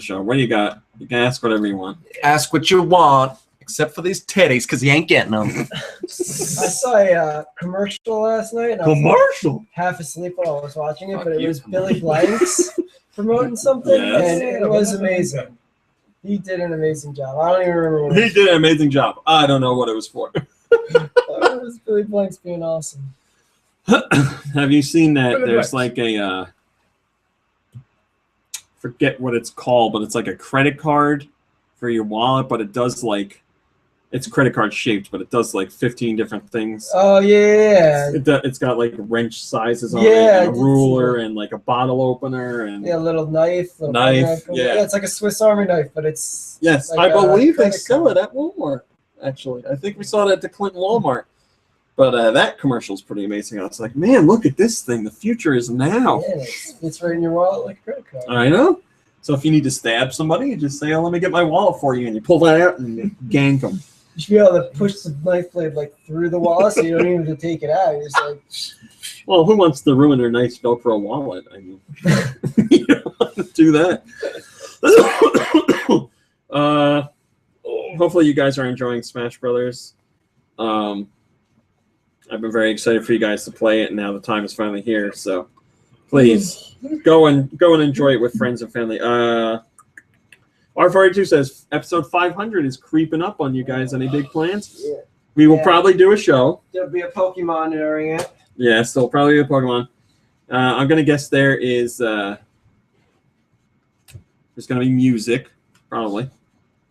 show. What do you got? You can ask whatever you want. Ask what you want, except for these titties, because you ain't getting them. I saw a commercial last night. And I was half asleep while I was watching it, but it was Billy Blanks promoting something, and it was amazing. He did an amazing job. I don't even remember what he did an amazing job. I don't know what it was for. It was Billy Blanks being awesome. Have you seen that? There's like a forget what it's called, but it's like a credit card for your wallet, but it does it's credit card shaped, but it does 15 different things. Oh yeah. It's got wrench sizes on it, and a ruler, and a bottle opener, and a little knife. Yeah, it's like a Swiss Army knife, but it's I believe they sell it at Walmart. Actually, I think we saw it at the Clinton Walmart. But that commercial is pretty amazing. I was like, man, look at this thing. The future is now. Yeah, it's right in your wallet like a credit card. I know. So if you need to stab somebody, you just say, "Oh, let me get my wallet for you," and you pull that out and you gank them. You should be able to push the knife blade through the wallet, so you don't even have to take it out. You're just well, who wants to ruin their nice Velcro wallet? I mean, you don't want to do that. Hopefully, you guys are enjoying Smash Brothers. I've been very excited for you guys to play it, and now the time is finally here. So, please go and enjoy it with friends and family. R42 says episode 500 is creeping up on you guys. Any big plans? Yeah. We will probably do a show. There'll be a Pokemon during it. Yes, there'll probably be a Pokemon. I'm gonna guess there is there's gonna be music, probably.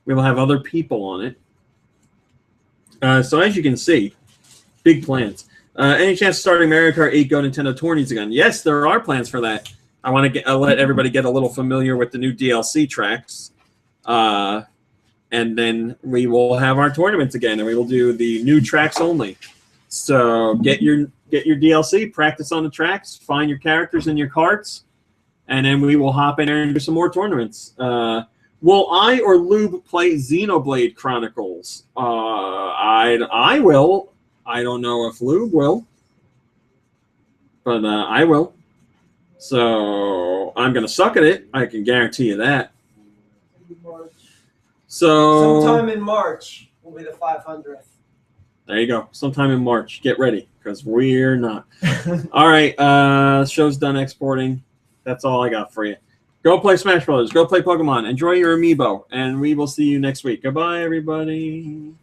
We will have other people on it. So as you can see, big plans. Any chance of starting Mario Kart 8 GoNintendo tourneys again? Yes, there are plans for that. I want to let everybody get a little familiar with the new DLC tracks. And then we will have our tournaments again, and we will do the new tracks only. So get your DLC, practice on the tracks, find your characters in your carts, and then we will hop in there and do some more tournaments. Will I or Lube play Xenoblade Chronicles? I will. I don't know if Lube will, but I will. So I'm gonna suck at it. I can guarantee you that. So sometime in March will be the 500th. There you go. Sometime in March. Get ready, because we're not. All right. Show's done exporting. That's all I got for you. Go play Smash Brothers. Go play Pokemon. Enjoy your amiibo, and we will see you next week. Goodbye, everybody.